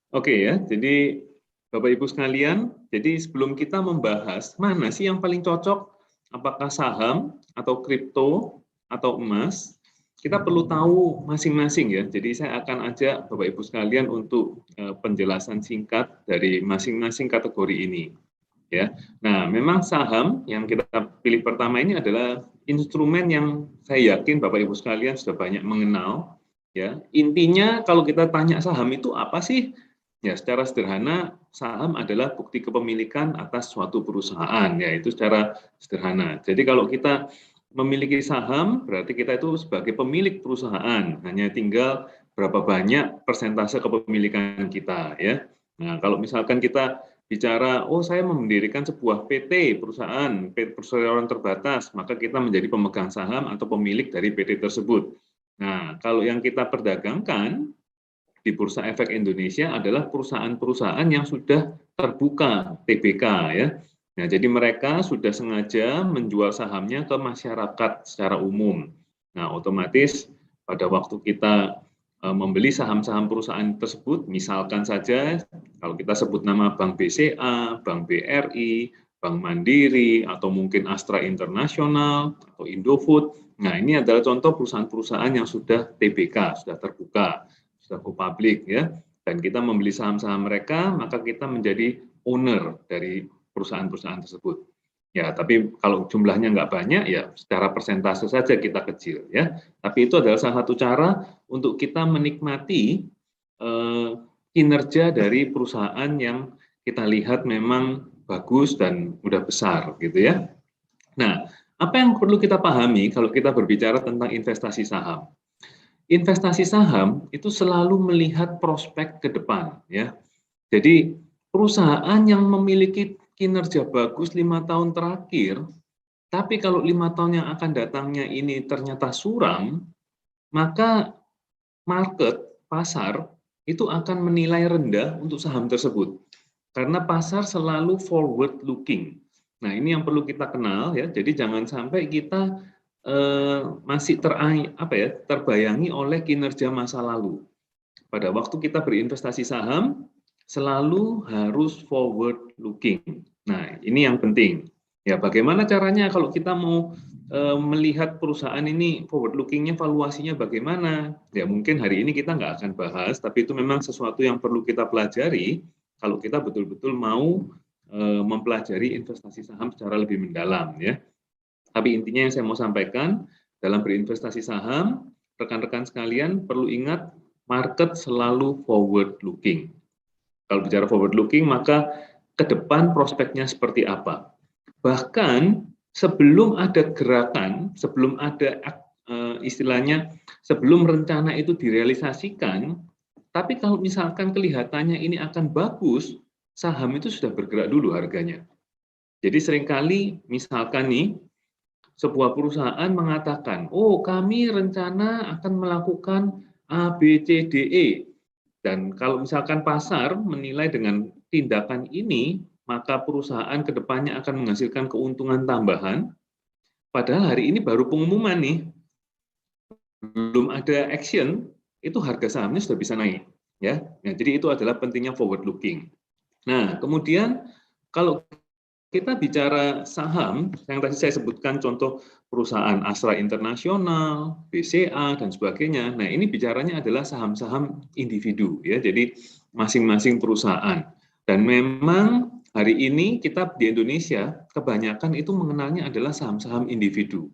Oke ya, jadi Bapak Ibu sekalian, jadi sebelum kita membahas mana sih yang paling cocok, apakah saham atau kripto atau emas, kita perlu tahu masing-masing ya. Jadi saya akan ajak Bapak Ibu sekalian untuk penjelasan singkat dari masing-masing kategori ini. Ya, nah memang saham yang kita pilih pertama ini adalah instrumen yang saya yakin Bapak Ibu sekalian sudah banyak mengenal. Ya, intinya kalau kita tanya saham itu apa sih? Ya, secara sederhana, saham adalah bukti kepemilikan atas suatu perusahaan, ya itu secara sederhana. Jadi kalau kita memiliki saham, berarti kita itu sebagai pemilik perusahaan, hanya tinggal berapa banyak persentase kepemilikan kita, ya. Nah, kalau misalkan kita bicara, oh saya mendirikan sebuah PT, perusahaan perseroan terbatas, maka kita menjadi pemegang saham atau pemilik dari PT tersebut. Nah, kalau yang kita perdagangkan, di Bursa Efek Indonesia adalah perusahaan-perusahaan yang sudah terbuka TBK ya. Nah, jadi mereka sudah sengaja menjual sahamnya ke masyarakat secara umum. Nah, otomatis pada waktu kita membeli saham-saham perusahaan tersebut, misalkan saja kalau kita sebut nama Bank BCA, Bank BRI, Bank Mandiri, atau mungkin Astra Internasional, atau Indofood. Nah, ini adalah contoh perusahaan-perusahaan yang sudah TBK, sudah terbuka, sudah go public ya, dan kita membeli saham-saham mereka, maka kita menjadi owner dari perusahaan-perusahaan tersebut. Ya, tapi kalau jumlahnya nggak banyak, ya secara persentase saja kita kecil ya. Tapi itu adalah salah satu cara untuk kita menikmati kinerja dari perusahaan yang kita lihat memang bagus dan udah besar gitu ya. Nah, apa yang perlu kita pahami kalau kita berbicara tentang investasi saham? Investasi saham itu selalu melihat prospek ke depan ya. Jadi perusahaan yang memiliki kinerja bagus 5 tahun terakhir, tapi kalau 5 tahun yang akan datangnya ini ternyata suram, maka market, pasar, itu akan menilai rendah untuk saham tersebut. Karena pasar selalu forward looking. Nah, ini yang perlu kita kenal ya. Jadi jangan sampai kita masih terbayangi oleh kinerja masa lalu. Pada waktu kita berinvestasi saham, selalu harus forward looking. Nah, ini yang penting. Ya, bagaimana caranya kalau kita mau melihat perusahaan ini forward lookingnya, valuasinya bagaimana? Ya, mungkin hari ini kita nggak akan bahas, tapi itu memang sesuatu yang perlu kita pelajari kalau kita betul-betul mau mempelajari investasi saham secara lebih mendalam, ya. Tapi intinya yang saya mau sampaikan, dalam berinvestasi saham, rekan-rekan sekalian perlu ingat market selalu forward looking. Kalau bicara forward looking, maka ke depan prospeknya seperti apa. Bahkan sebelum ada gerakan, sebelum ada istilahnya, sebelum rencana itu direalisasikan, tapi kalau misalkan kelihatannya ini akan bagus, saham itu sudah bergerak dulu harganya. Jadi seringkali misalkan nih, sebuah perusahaan mengatakan, oh kami rencana akan melakukan A, B, C, D, E. Dan kalau misalkan pasar menilai dengan tindakan ini, maka perusahaan kedepannya akan menghasilkan keuntungan tambahan, padahal hari ini baru pengumuman nih, belum ada action, itu harga sahamnya sudah bisa naik. Ya, nah, jadi itu adalah pentingnya forward looking. Nah, kemudian kalau kita bicara saham, yang tadi saya sebutkan contoh perusahaan Astra Internasional, BCA, dan sebagainya. Nah, ini bicaranya adalah saham-saham individu, ya. Jadi masing-masing perusahaan. Dan memang hari ini kita di Indonesia kebanyakan itu mengenalnya adalah saham-saham individu.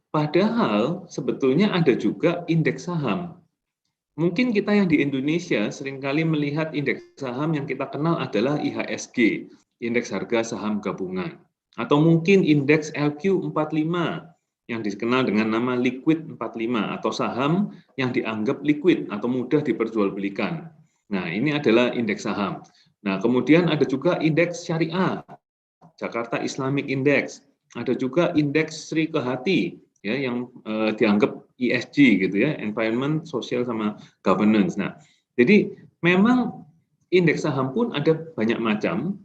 Padahal sebetulnya ada juga indeks saham. Mungkin kita yang di Indonesia seringkali melihat indeks saham yang kita kenal adalah IHSG, indeks harga saham gabungan. Atau mungkin indeks LQ45 yang dikenal dengan nama liquid 45 atau saham yang dianggap liquid atau mudah diperjualbelikan. Nah, ini adalah indeks saham. Nah, kemudian ada juga indeks syariah, Jakarta Islamic Index. Ada juga indeks Sri Kehati, ya, yang dianggap ESG gitu ya, environment, social sama governance. Nah, jadi memang indeks saham pun ada banyak macam.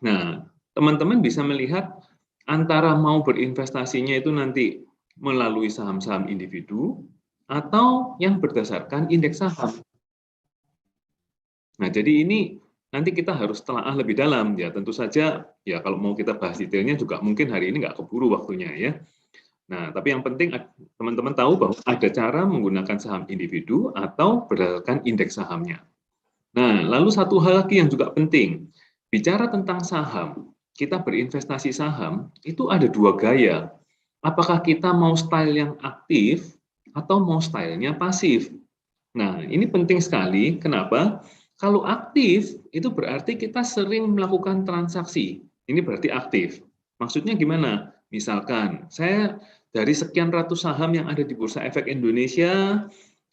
Nah, teman-teman bisa melihat antara mau berinvestasinya itu nanti melalui saham-saham individu atau yang berdasarkan indeks saham. Nah, jadi ini nanti kita harus telaah lebih dalam ya. Tentu saja ya kalau mau kita bahas detailnya juga mungkin hari ini nggak keburu waktunya ya. Nah, tapi yang penting teman-teman tahu bahwa ada cara menggunakan saham individu atau berdasarkan indeks sahamnya. Nah, lalu satu hal lagi yang juga penting, bicara tentang saham, kita berinvestasi saham itu ada dua gaya. Apakah kita mau style yang aktif atau mau stylenya pasif? Nah, ini penting sekali. Kenapa? Kalau aktif, itu berarti kita sering melakukan transaksi. Ini berarti aktif. Maksudnya gimana? Misalkan, saya dari sekian ratus saham yang ada di Bursa Efek Indonesia,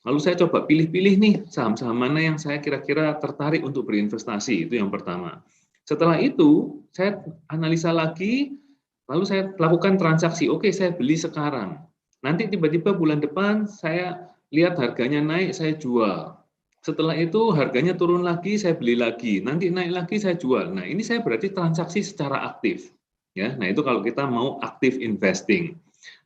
lalu saya coba pilih-pilih nih saham-saham mana yang saya kira-kira tertarik untuk berinvestasi. Itu yang pertama. Setelah itu, saya analisa lagi, lalu saya lakukan transaksi. Oke, saya beli sekarang. Nanti tiba-tiba bulan depan saya lihat harganya naik, saya jual. Setelah itu harganya turun lagi, saya beli lagi. Nanti naik lagi, saya jual. Nah, ini saya berarti transaksi secara aktif. Ya, nah itu kalau kita mau aktif investing.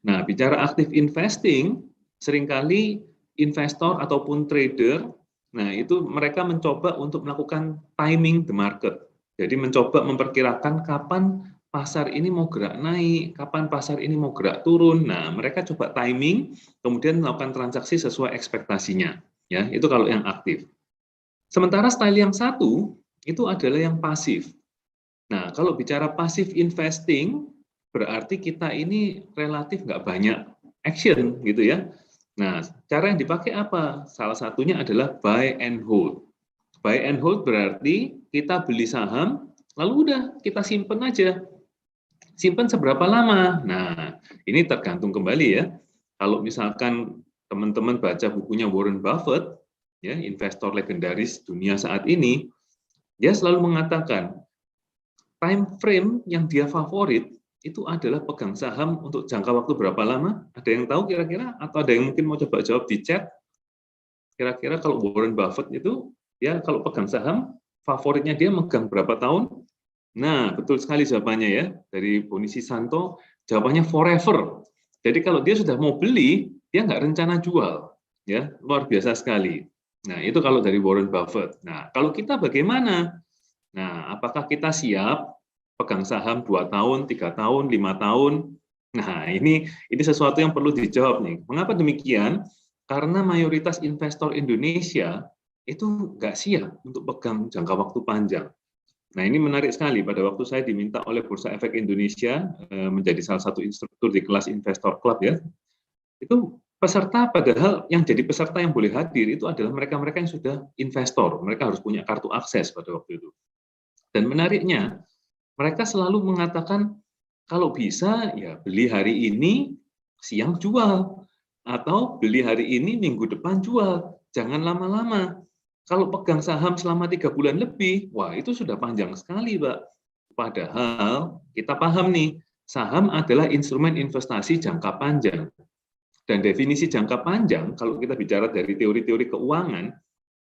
Nah, bicara aktif investing, seringkali investor ataupun trader, nah itu mereka mencoba untuk melakukan timing the market. Jadi mencoba memperkirakan kapan pasar ini mau gerak naik, kapan pasar ini mau gerak turun. Nah, mereka coba timing, kemudian melakukan transaksi sesuai ekspektasinya. Ya, itu kalau yang aktif. Sementara style yang satu, itu adalah yang pasif. Nah, kalau bicara pasif investing, berarti kita ini relatif nggak banyak action, gitu ya. Nah, cara yang dipakai apa? Salah satunya adalah buy and hold. Buy and hold berarti kita beli saham, lalu udah kita simpen aja. Simpan seberapa lama? Nah, ini tergantung kembali ya. Kalau misalkan teman-teman baca bukunya Warren Buffett, ya, investor legendaris dunia saat ini, dia selalu mengatakan time frame yang dia favorit itu adalah pegang saham untuk jangka waktu berapa lama? Ada yang tahu kira-kira? Atau ada yang mungkin mau coba jawab di chat? Kira-kira kalau Warren Buffett itu, ya kalau pegang saham, favoritnya dia megang berapa tahun? Nah, betul sekali jawabannya ya. Dari Boni Santo, jawabannya forever. Jadi kalau dia sudah mau beli, dia nggak rencana jual. Ya, luar biasa sekali. Nah, itu kalau dari Warren Buffett. Nah, kalau kita bagaimana? Nah, apakah kita siap pegang saham 2 tahun, 3 tahun, 5 tahun? Nah, ini sesuatu yang perlu dijawab nih. Mengapa demikian? Karena mayoritas investor Indonesia itu nggak siap untuk pegang jangka waktu panjang. Nah, ini menarik sekali. Pada waktu saya diminta oleh Bursa Efek Indonesia menjadi salah satu instruktur di kelas Investor Club ya, itu peserta padahal yang jadi peserta yang boleh hadir itu adalah mereka-mereka yang sudah investor. Mereka harus punya kartu akses pada waktu itu. Dan menariknya, mereka selalu mengatakan kalau bisa ya beli hari ini, siang jual. Atau beli hari ini, minggu depan jual. Jangan lama-lama. Kalau pegang saham selama 3 bulan lebih, wah itu sudah panjang sekali, Pak. Padahal kita paham nih, saham adalah instrumen investasi jangka panjang. Dan definisi jangka panjang, kalau kita bicara dari teori-teori keuangan,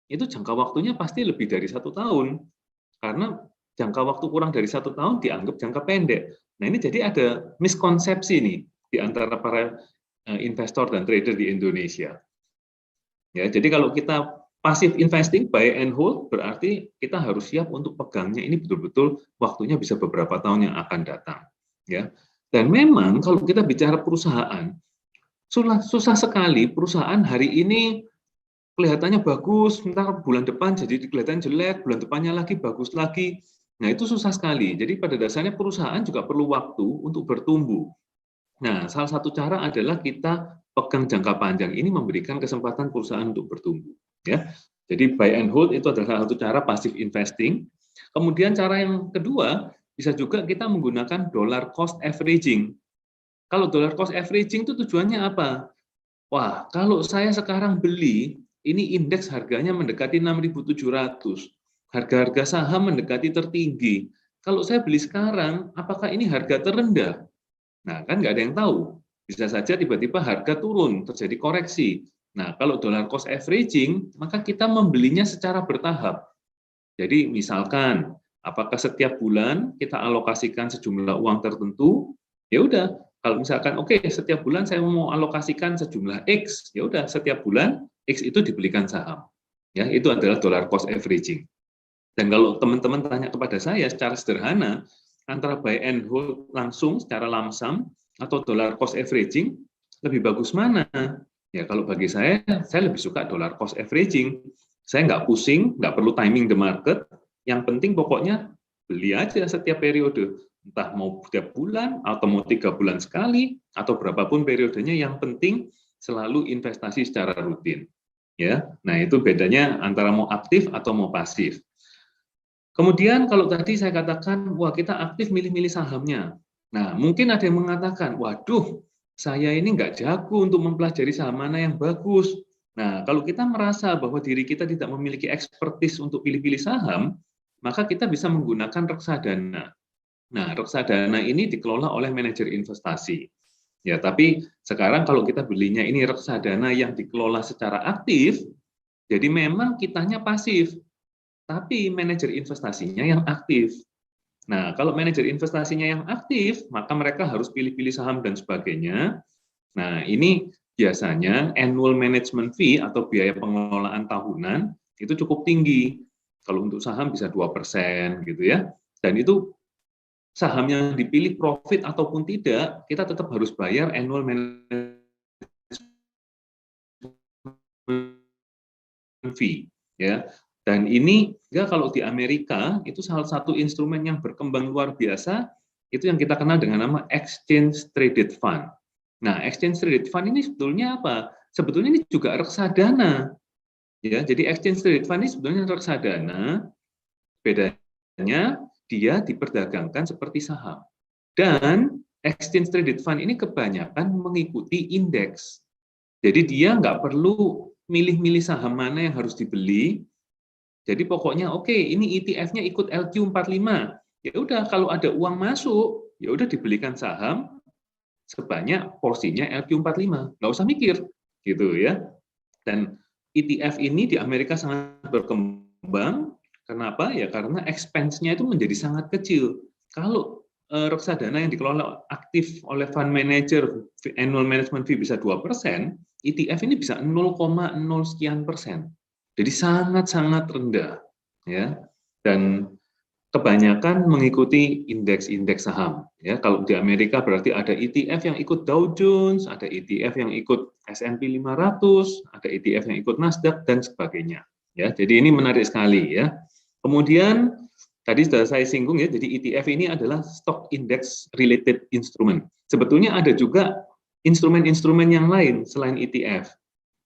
itu jangka waktunya pasti lebih dari 1 tahun. Karena jangka waktu kurang dari 1 tahun dianggap jangka pendek. Nah ini jadi ada miskonsepsi nih di antara para investor dan trader di Indonesia. Ya, jadi kalau kita pasif investing, buy and hold, berarti kita harus siap untuk pegangnya ini betul-betul waktunya bisa beberapa tahun yang akan datang. Ya, dan memang kalau kita bicara perusahaan, susah sekali perusahaan hari ini kelihatannya bagus, ntar bulan depan jadi kelihatan jelek, bulan depannya lagi bagus lagi. Nah, itu susah sekali. Jadi pada dasarnya perusahaan juga perlu waktu untuk bertumbuh. Nah, salah satu cara adalah kita pegang jangka panjang ini memberikan kesempatan perusahaan untuk bertumbuh. Ya, jadi buy and hold itu adalah salah satu cara passive investing. Kemudian cara yang kedua bisa juga kita menggunakan dollar cost averaging. Kalau dollar cost averaging itu tujuannya apa? Wah, kalau saya sekarang beli, ini indeks harganya mendekati 6.700. Harga-harga saham mendekati tertinggi. Kalau saya beli sekarang, apakah ini harga terendah? Nah, kan nggak ada yang tahu. Bisa saja tiba-tiba harga turun, terjadi koreksi. Nah, kalau dollar cost averaging, maka kita membelinya secara bertahap. Jadi misalkan, apakah setiap bulan kita alokasikan sejumlah uang tertentu? Ya udah, kalau misalkan oke, setiap bulan saya mau alokasikan sejumlah X, ya udah setiap bulan X itu dibelikan saham. Ya, itu adalah dollar cost averaging. Dan kalau teman-teman tanya kepada saya secara sederhana, antara buy and hold langsung secara lump sum atau dollar cost averaging, lebih bagus mana? Ya kalau bagi saya lebih suka dollar cost averaging. Saya nggak pusing, nggak perlu timing the market. Yang penting pokoknya beli aja setiap periode. Entah mau tiap bulan, atau mau 3 bulan sekali, atau berapapun periodenya, yang penting selalu investasi secara rutin. Ya, nah itu bedanya antara mau aktif atau mau pasif. Kemudian kalau tadi saya katakan, wah kita aktif milih-milih sahamnya. Nah, mungkin ada yang mengatakan, waduh, saya ini nggak jago untuk mempelajari saham mana yang bagus. Nah, kalau kita merasa bahwa diri kita tidak memiliki ekspertis untuk pilih-pilih saham, maka kita bisa menggunakan reksadana. Nah, reksadana ini dikelola oleh manajer investasi. Ya, tapi sekarang kalau kita belinya ini reksadana yang dikelola secara aktif, jadi memang kitanya pasif, tapi manajer investasinya yang aktif. Nah, kalau manajer investasinya yang aktif, maka mereka harus pilih-pilih saham dan sebagainya. Nah, ini biasanya annual management fee atau biaya pengelolaan tahunan itu cukup tinggi. Kalau untuk saham bisa 2% gitu ya. Dan itu saham yang dipilih profit ataupun tidak, kita tetap harus bayar annual management fee ya. Dan ini ya kalau di Amerika itu salah satu instrumen yang berkembang luar biasa itu yang kita kenal dengan nama exchange traded fund. Nah, exchange traded fund ini sebetulnya apa? Sebetulnya ini juga reksadana. Ya, jadi exchange traded fund ini sebetulnya reksadana, bedanya dia diperdagangkan seperti saham. Dan exchange traded fund ini kebanyakan mengikuti indeks. Jadi dia nggak perlu milih-milih saham mana yang harus dibeli. Jadi pokoknya oke, ini ETF-nya ikut LQ45. Ya udah kalau ada uang masuk, ya udah dibelikan saham sebanyak porsinya LQ45. Nggak usah mikir gitu ya. Dan ETF ini di Amerika sangat berkembang. Kenapa? Ya karena expense-nya itu menjadi sangat kecil. Kalau reksadana yang dikelola aktif oleh fund manager, annual management fee bisa 2%, ETF ini bisa 0,0 sekian persen. Jadi sangat-sangat rendah. Ya. Dan kebanyakan mengikuti indeks-indeks saham. Ya, kalau di Amerika berarti ada ETF yang ikut Dow Jones, ada ETF yang ikut S&P 500, ada ETF yang ikut Nasdaq dan sebagainya. Ya, jadi ini menarik sekali ya. Kemudian tadi sudah saya singgung ya, jadi ETF ini adalah stock index related instrument. Sebetulnya ada juga instrumen-instrumen yang lain selain ETF.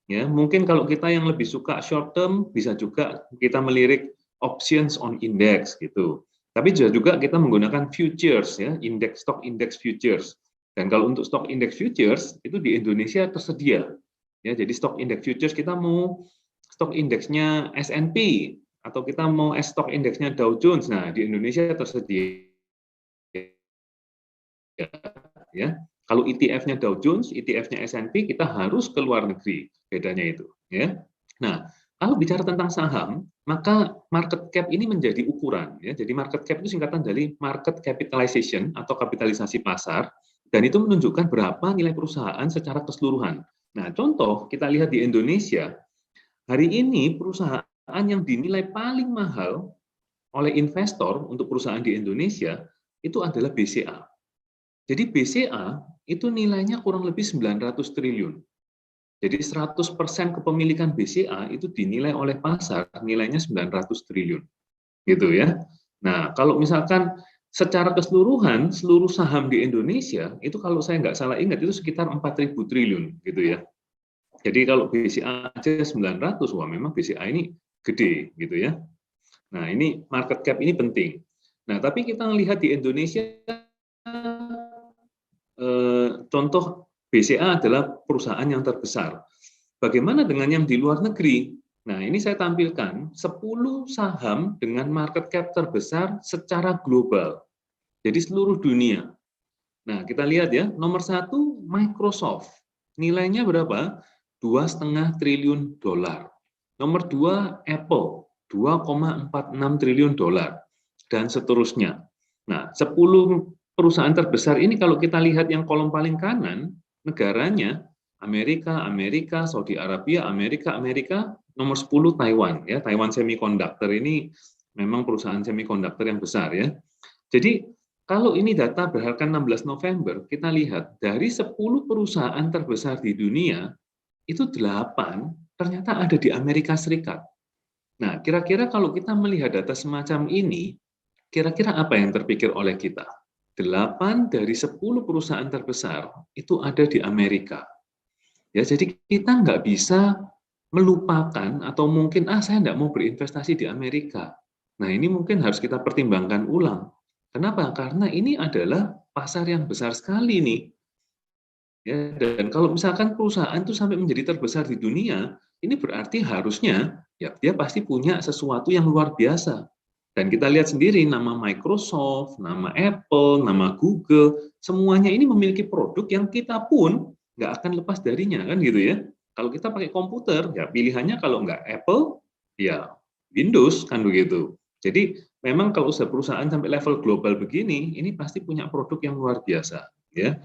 Ya, mungkin kalau kita yang lebih suka short term bisa juga kita melirik options on index gitu. Tapi juga kita menggunakan futures ya, indeks stock index futures. Dan kalau untuk stock index futures itu di Indonesia tersedia. Ya, jadi stock index futures kita mau stock indeksnya S&P atau kita mau stock indeksnya Dow Jones. Nah, di Indonesia tersedia. Ya. Kalau ETF-nya Dow Jones, ETF-nya S&P, kita harus ke luar negeri. Bedanya itu. Ya. Nah, kalau bicara tentang saham, maka market cap ini menjadi ukuran. Ya. Jadi market cap itu singkatan dari market capitalization atau kapitalisasi pasar, dan itu menunjukkan berapa nilai perusahaan secara keseluruhan. Nah, contoh kita lihat di Indonesia, hari ini perusahaan yang dinilai paling mahal oleh investor untuk perusahaan di Indonesia itu adalah BCA. Jadi BCA itu nilainya kurang lebih 900 triliun. Jadi 100% kepemilikan BCA itu dinilai oleh pasar nilainya 900 triliun. Gitu ya. Nah, kalau misalkan secara keseluruhan seluruh saham di Indonesia itu kalau saya nggak salah ingat itu sekitar 4.000 triliun gitu ya. Jadi kalau BCA aja 900, wah memang BCA ini gede gitu ya. Nah, ini market cap ini penting. Nah, tapi kita lihat di Indonesia contoh BCA adalah perusahaan yang terbesar. Bagaimana dengan yang di luar negeri? Nah, ini saya tampilkan 10 saham dengan market cap terbesar secara global. Jadi seluruh dunia. Nah, kita lihat ya, nomor 1 Microsoft. Nilainya berapa? 2,5 triliun dolar. Nomor 2 Apple, 2,46 triliun dolar. Dan seterusnya. Nah, 10 perusahaan terbesar ini kalau kita lihat yang kolom paling kanan, negaranya Amerika, Saudi Arabia, Amerika, nomor 10 Taiwan ya. Taiwan Semiconductor ini memang perusahaan semikonduktor yang besar ya. Jadi kalau ini data berdasarkan 16 November, kita lihat dari 10 perusahaan terbesar di dunia, itu 8 ternyata ada di Amerika Serikat. Nah, kira-kira kalau kita melihat data semacam ini, kira-kira apa yang terpikir oleh kita? 8 dari 10 perusahaan terbesar itu ada di Amerika. Ya, jadi kita nggak bisa melupakan atau mungkin saya nggak mau berinvestasi di Amerika. Nah, ini mungkin harus kita pertimbangkan ulang. Kenapa? Karena ini adalah pasar yang besar sekali nih. Ya, dan kalau misalkan perusahaan itu sampai menjadi terbesar di dunia, ini berarti harusnya ya dia pasti punya sesuatu yang luar biasa. Dan kita lihat sendiri nama Microsoft, nama Apple, nama Google, semuanya ini memiliki produk yang kita pun nggak akan lepas darinya kan gitu ya. Kalau kita pakai komputer, ya pilihannya kalau nggak Apple, ya Windows kan begitu. Jadi memang kalau usaha perusahaan sampai level global begini, ini pasti punya produk yang luar biasa ya.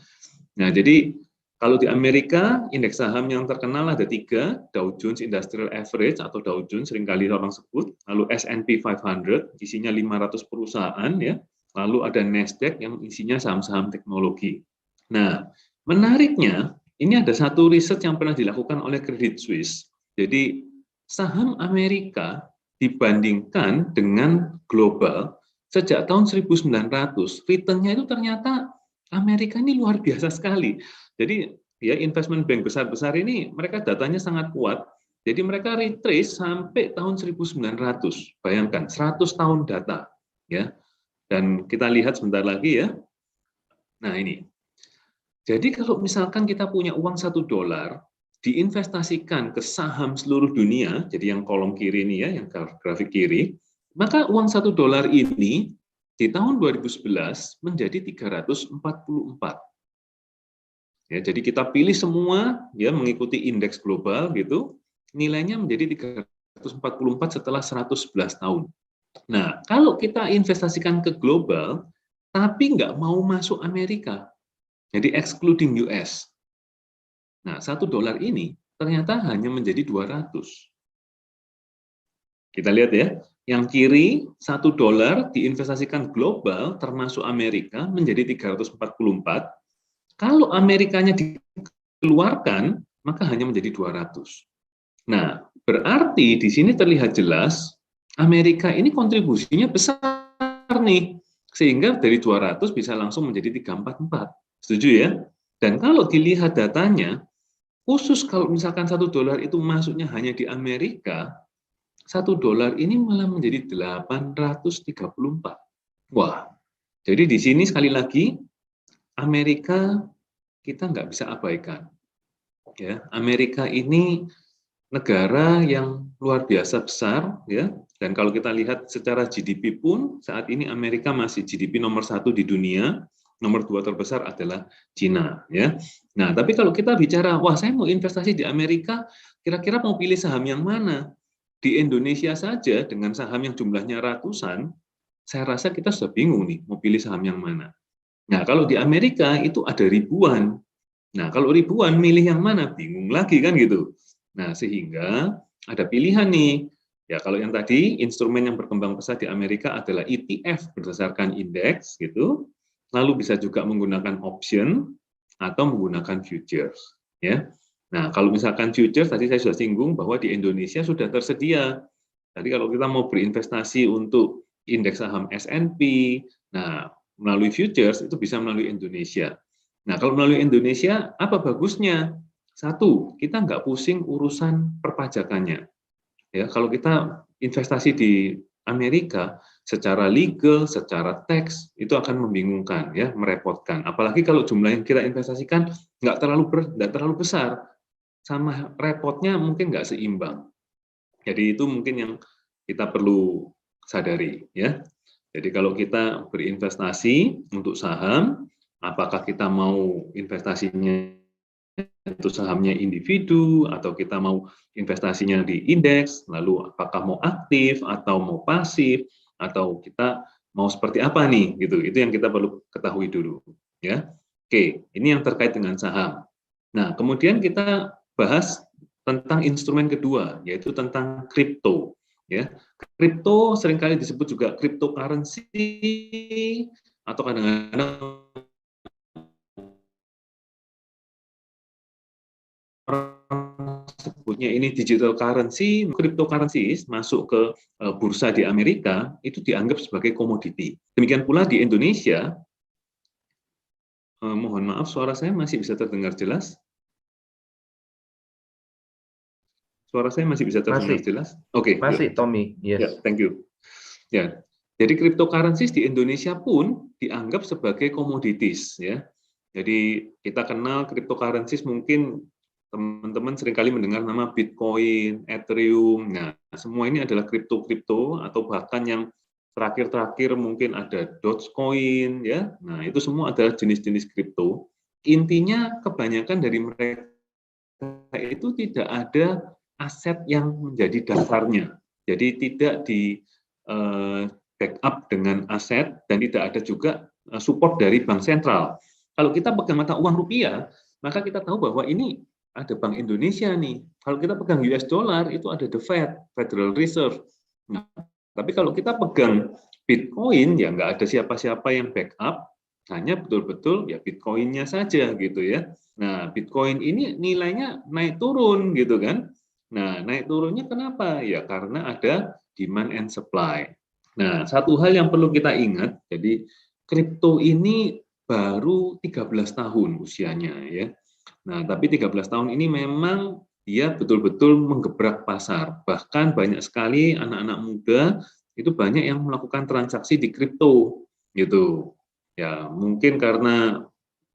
Nah, jadi kalau di Amerika, indeks saham yang terkenal ada 3, Dow Jones Industrial Average atau Dow Jones seringkali orang sebut, lalu S&P 500, isinya 500 perusahaan ya, lalu ada Nasdaq yang isinya saham-saham teknologi. Nah, menariknya, ini ada satu riset yang pernah dilakukan oleh Credit Suisse. Jadi, saham Amerika dibandingkan dengan global, sejak tahun 1900, return-nya itu ternyata Amerika ini luar biasa sekali. Jadi ya investment bank besar-besar ini mereka datanya sangat kuat. Jadi mereka retrace sampai tahun 1900. Bayangkan 100 tahun data ya. Dan kita lihat sebentar lagi ya. Nah, ini. Jadi kalau misalkan kita punya uang $1 diinvestasikan ke saham seluruh dunia, jadi yang kolom kiri ini ya, yang grafik kiri, maka uang $1 ini di tahun 2011 menjadi 344. Ya, jadi kita pilih semua ya mengikuti indeks global gitu, nilainya menjadi 344 setelah 111 tahun. Nah, kalau kita investasikan ke global, tapi nggak mau masuk Amerika, jadi excluding US. Nah, $1 ini ternyata hanya menjadi 200. Kita lihat ya, yang kiri $1 diinvestasikan global termasuk Amerika menjadi 344. Kalau Amerikanya dikeluarkan, maka hanya menjadi 200. Nah, berarti di sini terlihat jelas Amerika ini kontribusinya besar nih. Sehingga dari 200 bisa langsung menjadi 344. Setuju ya? Dan kalau dilihat datanya, khusus kalau misalkan $1 itu masuknya hanya di Amerika, $1 ini malah menjadi 834. Wah, jadi di sini sekali lagi Amerika kita nggak bisa abaikan. Ya, Amerika ini negara yang luar biasa besar, ya. Dan kalau kita lihat secara GDP pun saat ini Amerika masih GDP nomor 1 di dunia, nomor 2 terbesar adalah Cina, ya. Nah, tapi kalau kita bicara, wah saya mau investasi di Amerika, kira-kira mau pilih saham yang mana? Di Indonesia saja dengan saham yang jumlahnya ratusan, saya rasa kita sudah bingung nih mau pilih saham yang mana. Nah, kalau di Amerika itu ada ribuan. Nah, kalau ribuan milih yang mana? Bingung lagi kan gitu. Nah, sehingga ada pilihan nih. Ya, kalau yang tadi instrumen yang berkembang pesat di Amerika adalah ETF berdasarkan indeks gitu. Lalu bisa juga menggunakan option atau menggunakan futures, ya. Nah, kalau misalkan futures tadi saya sudah singgung bahwa di Indonesia sudah tersedia. Tadi kalau kita mau berinvestasi untuk indeks saham S&P, nah melalui futures itu bisa melalui Indonesia. Nah, kalau melalui Indonesia, apa bagusnya? Satu, kita nggak pusing urusan perpajakannya. Ya, kalau kita investasi di Amerika, secara legal, secara tax, itu akan membingungkan, ya, merepotkan. Apalagi kalau jumlah yang kita investasikan nggak terlalu besar, sama repotnya mungkin nggak seimbang. Jadi itu mungkin yang kita perlu sadari, ya. Jadi kalau kita berinvestasi untuk saham, apakah kita mau investasinya itu sahamnya individu atau kita mau investasinya di indeks, lalu apakah mau aktif atau mau pasif atau kita mau seperti apa nih gitu. Itu yang kita perlu ketahui dulu, ya. Oke, ini yang terkait dengan saham. Nah, kemudian kita bahas tentang instrumen kedua, yaitu tentang kripto. ya. Kripto seringkali disebut juga cryptocurrency atau kadang-kadang sebutnya ini digital currency. Cryptocurrencies masuk ke bursa di Amerika itu dianggap sebagai komoditi. Demikian pula di Indonesia. Mohon maaf, suara saya masih bisa terdengar jelas? Suara saya masih bisa terdengar jelas? Oke, masih Tommy, yes. Ya, thank you. Ya, jadi cryptocurrencies di Indonesia pun dianggap sebagai komoditis, ya. Jadi kita kenal cryptocurrencies, mungkin teman-teman seringkali mendengar nama Bitcoin, Ethereum. Nah, semua ini adalah kripto-kripto atau bahkan yang terakhir-terakhir mungkin ada Dogecoin, ya. Nah, itu semua adalah jenis-jenis kripto. Intinya kebanyakan dari mereka itu tidak ada aset yang menjadi dasarnya. Jadi tidak di backup dengan aset dan tidak ada juga support dari bank sentral. Kalau kita pegang mata uang rupiah, maka kita tahu bahwa ini ada Bank Indonesia nih. Kalau kita pegang US dollar itu ada the Fed, Federal Reserve. Nah, tapi kalau kita pegang Bitcoin ya nggak ada siapa-siapa yang backup, hanya betul-betul ya Bitcoin-nya saja gitu ya. Nah, Bitcoin ini nilainya naik turun gitu kan. Nah, naik turunnya kenapa? Ya karena ada demand and supply. Nah, satu hal yang perlu kita ingat, jadi kripto ini baru 13 tahun usianya ya. Nah, tapi 13 tahun ini memang dia betul-betul menggebrak pasar. Bahkan banyak sekali anak-anak muda itu banyak yang melakukan transaksi di kripto gitu. Ya, mungkin karena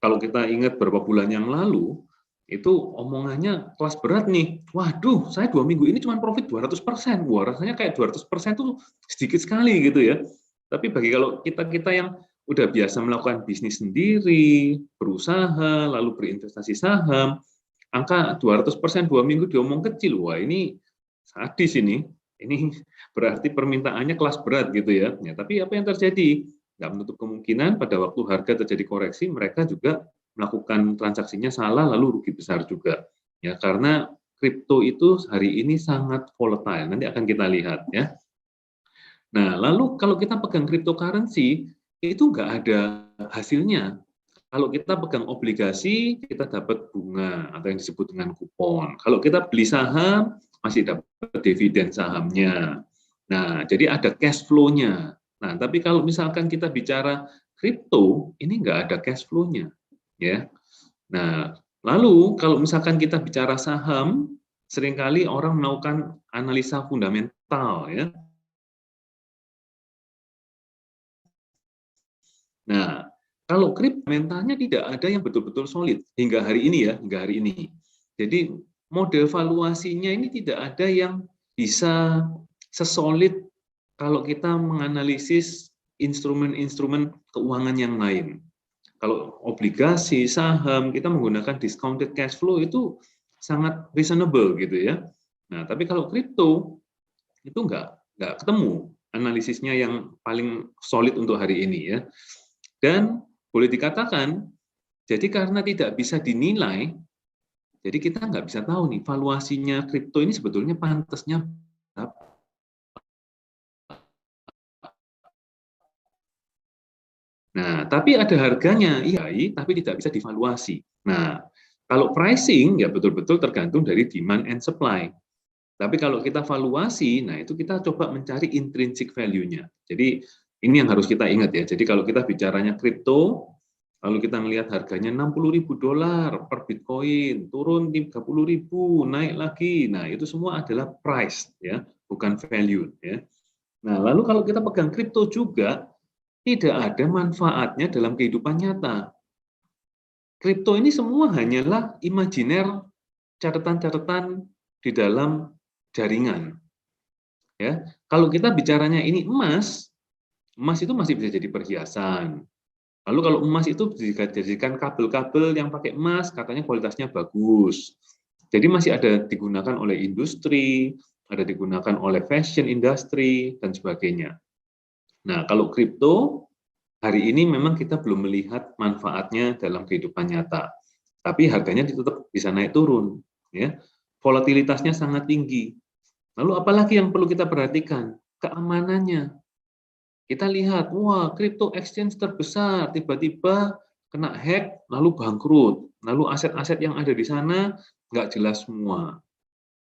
kalau kita ingat beberapa bulan yang lalu itu omongannya kelas berat nih. Waduh, saya 2 minggu ini cuma profit 200%. Wah, rasanya kayak 200% tuh sedikit sekali gitu ya. Tapi bagi kalau kita yang udah biasa melakukan bisnis sendiri, berusaha, lalu berinvestasi saham, angka 200% 2 minggu diomong kecil. Wah, ini sadis ini. Ini berarti permintaannya kelas berat gitu ya. Ya, tapi apa yang terjadi? Nggak menutup kemungkinan pada waktu harga terjadi koreksi, mereka juga melakukan transaksinya salah lalu rugi besar juga. Ya, karena kripto itu hari ini sangat volatile. Nanti akan kita lihat ya. Nah, lalu kalau kita pegang cryptocurrency itu nggak ada hasilnya. Kalau kita pegang obligasi, kita dapat bunga atau yang disebut dengan kupon. Kalau kita beli saham, masih dapat dividen sahamnya. Nah, jadi ada cash flow-nya. Nah, tapi kalau misalkan kita bicara kripto, ini nggak ada cash flow-nya, ya. Nah, lalu kalau misalkan kita bicara saham, seringkali orang melakukan analisa fundamental, ya. Nah, kalau kripto mentalnya tidak ada yang betul-betul solid hingga hari ini ya, hingga hari ini. Jadi model valuasinya ini tidak ada yang bisa sesolid kalau kita menganalisis instrumen-instrumen keuangan yang lain. Kalau obligasi, saham, kita menggunakan discounted cash flow itu sangat reasonable gitu ya. Nah, tapi kalau kripto itu nggak ketemu analisisnya yang paling solid untuk hari ini ya. Dan boleh dikatakan, jadi karena tidak bisa dinilai, jadi kita nggak bisa tahu nih valuasinya kripto ini sebetulnya pantasnya berapa. Nah, tapi ada harganya, iya, tapi tidak bisa divaluasi. Nah, kalau pricing ya betul-betul tergantung dari demand and supply. Tapi kalau kita valuasi, nah itu kita coba mencari intrinsic value-nya. Jadi ini yang harus kita ingat ya. Jadi kalau kita bicaranya kripto, lalu kita melihat harganya $60.000 per Bitcoin, turun 30.000, naik lagi. Nah, itu semua adalah price ya, bukan value ya. Nah, lalu kalau kita pegang kripto juga tidak ada manfaatnya dalam kehidupan nyata. Kripto ini semua hanyalah imajiner catatan-catatan di dalam jaringan. Ya, kalau kita bicaranya ini emas, emas itu masih bisa jadi perhiasan. Lalu kalau emas itu dijadikan kabel-kabel yang pakai emas, katanya kualitasnya bagus. Jadi masih ada digunakan oleh industri, ada digunakan oleh fashion industry, dan sebagainya. Nah, kalau kripto, hari ini memang kita belum melihat manfaatnya dalam kehidupan nyata. Tapi harganya tetap bisa naik turun. Ya. Volatilitasnya sangat tinggi. Lalu apalagi yang perlu kita perhatikan? Keamanannya. Kita lihat, wah, crypto exchange terbesar tiba-tiba kena hack lalu bangkrut. Lalu aset-aset yang ada di sana nggak jelas semua.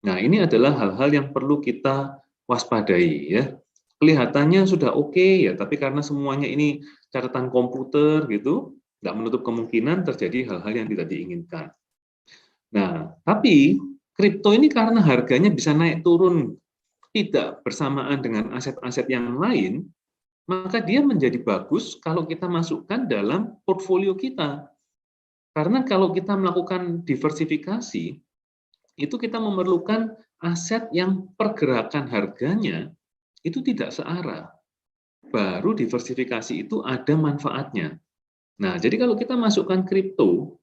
Nah, ini adalah hal-hal yang perlu kita waspadai ya. Kelihatannya sudah oke ya, tapi karena semuanya ini catatan komputer gitu, nggak menutup kemungkinan terjadi hal-hal yang tidak diinginkan. Nah, tapi kripto ini karena harganya bisa naik turun tidak bersamaan dengan aset-aset yang lain, maka dia menjadi bagus kalau kita masukkan dalam portfolio kita. Karena kalau kita melakukan diversifikasi, itu kita memerlukan aset yang pergerakan harganya itu tidak searah. Baru diversifikasi itu ada manfaatnya. Nah, jadi kalau kita masukkan kripto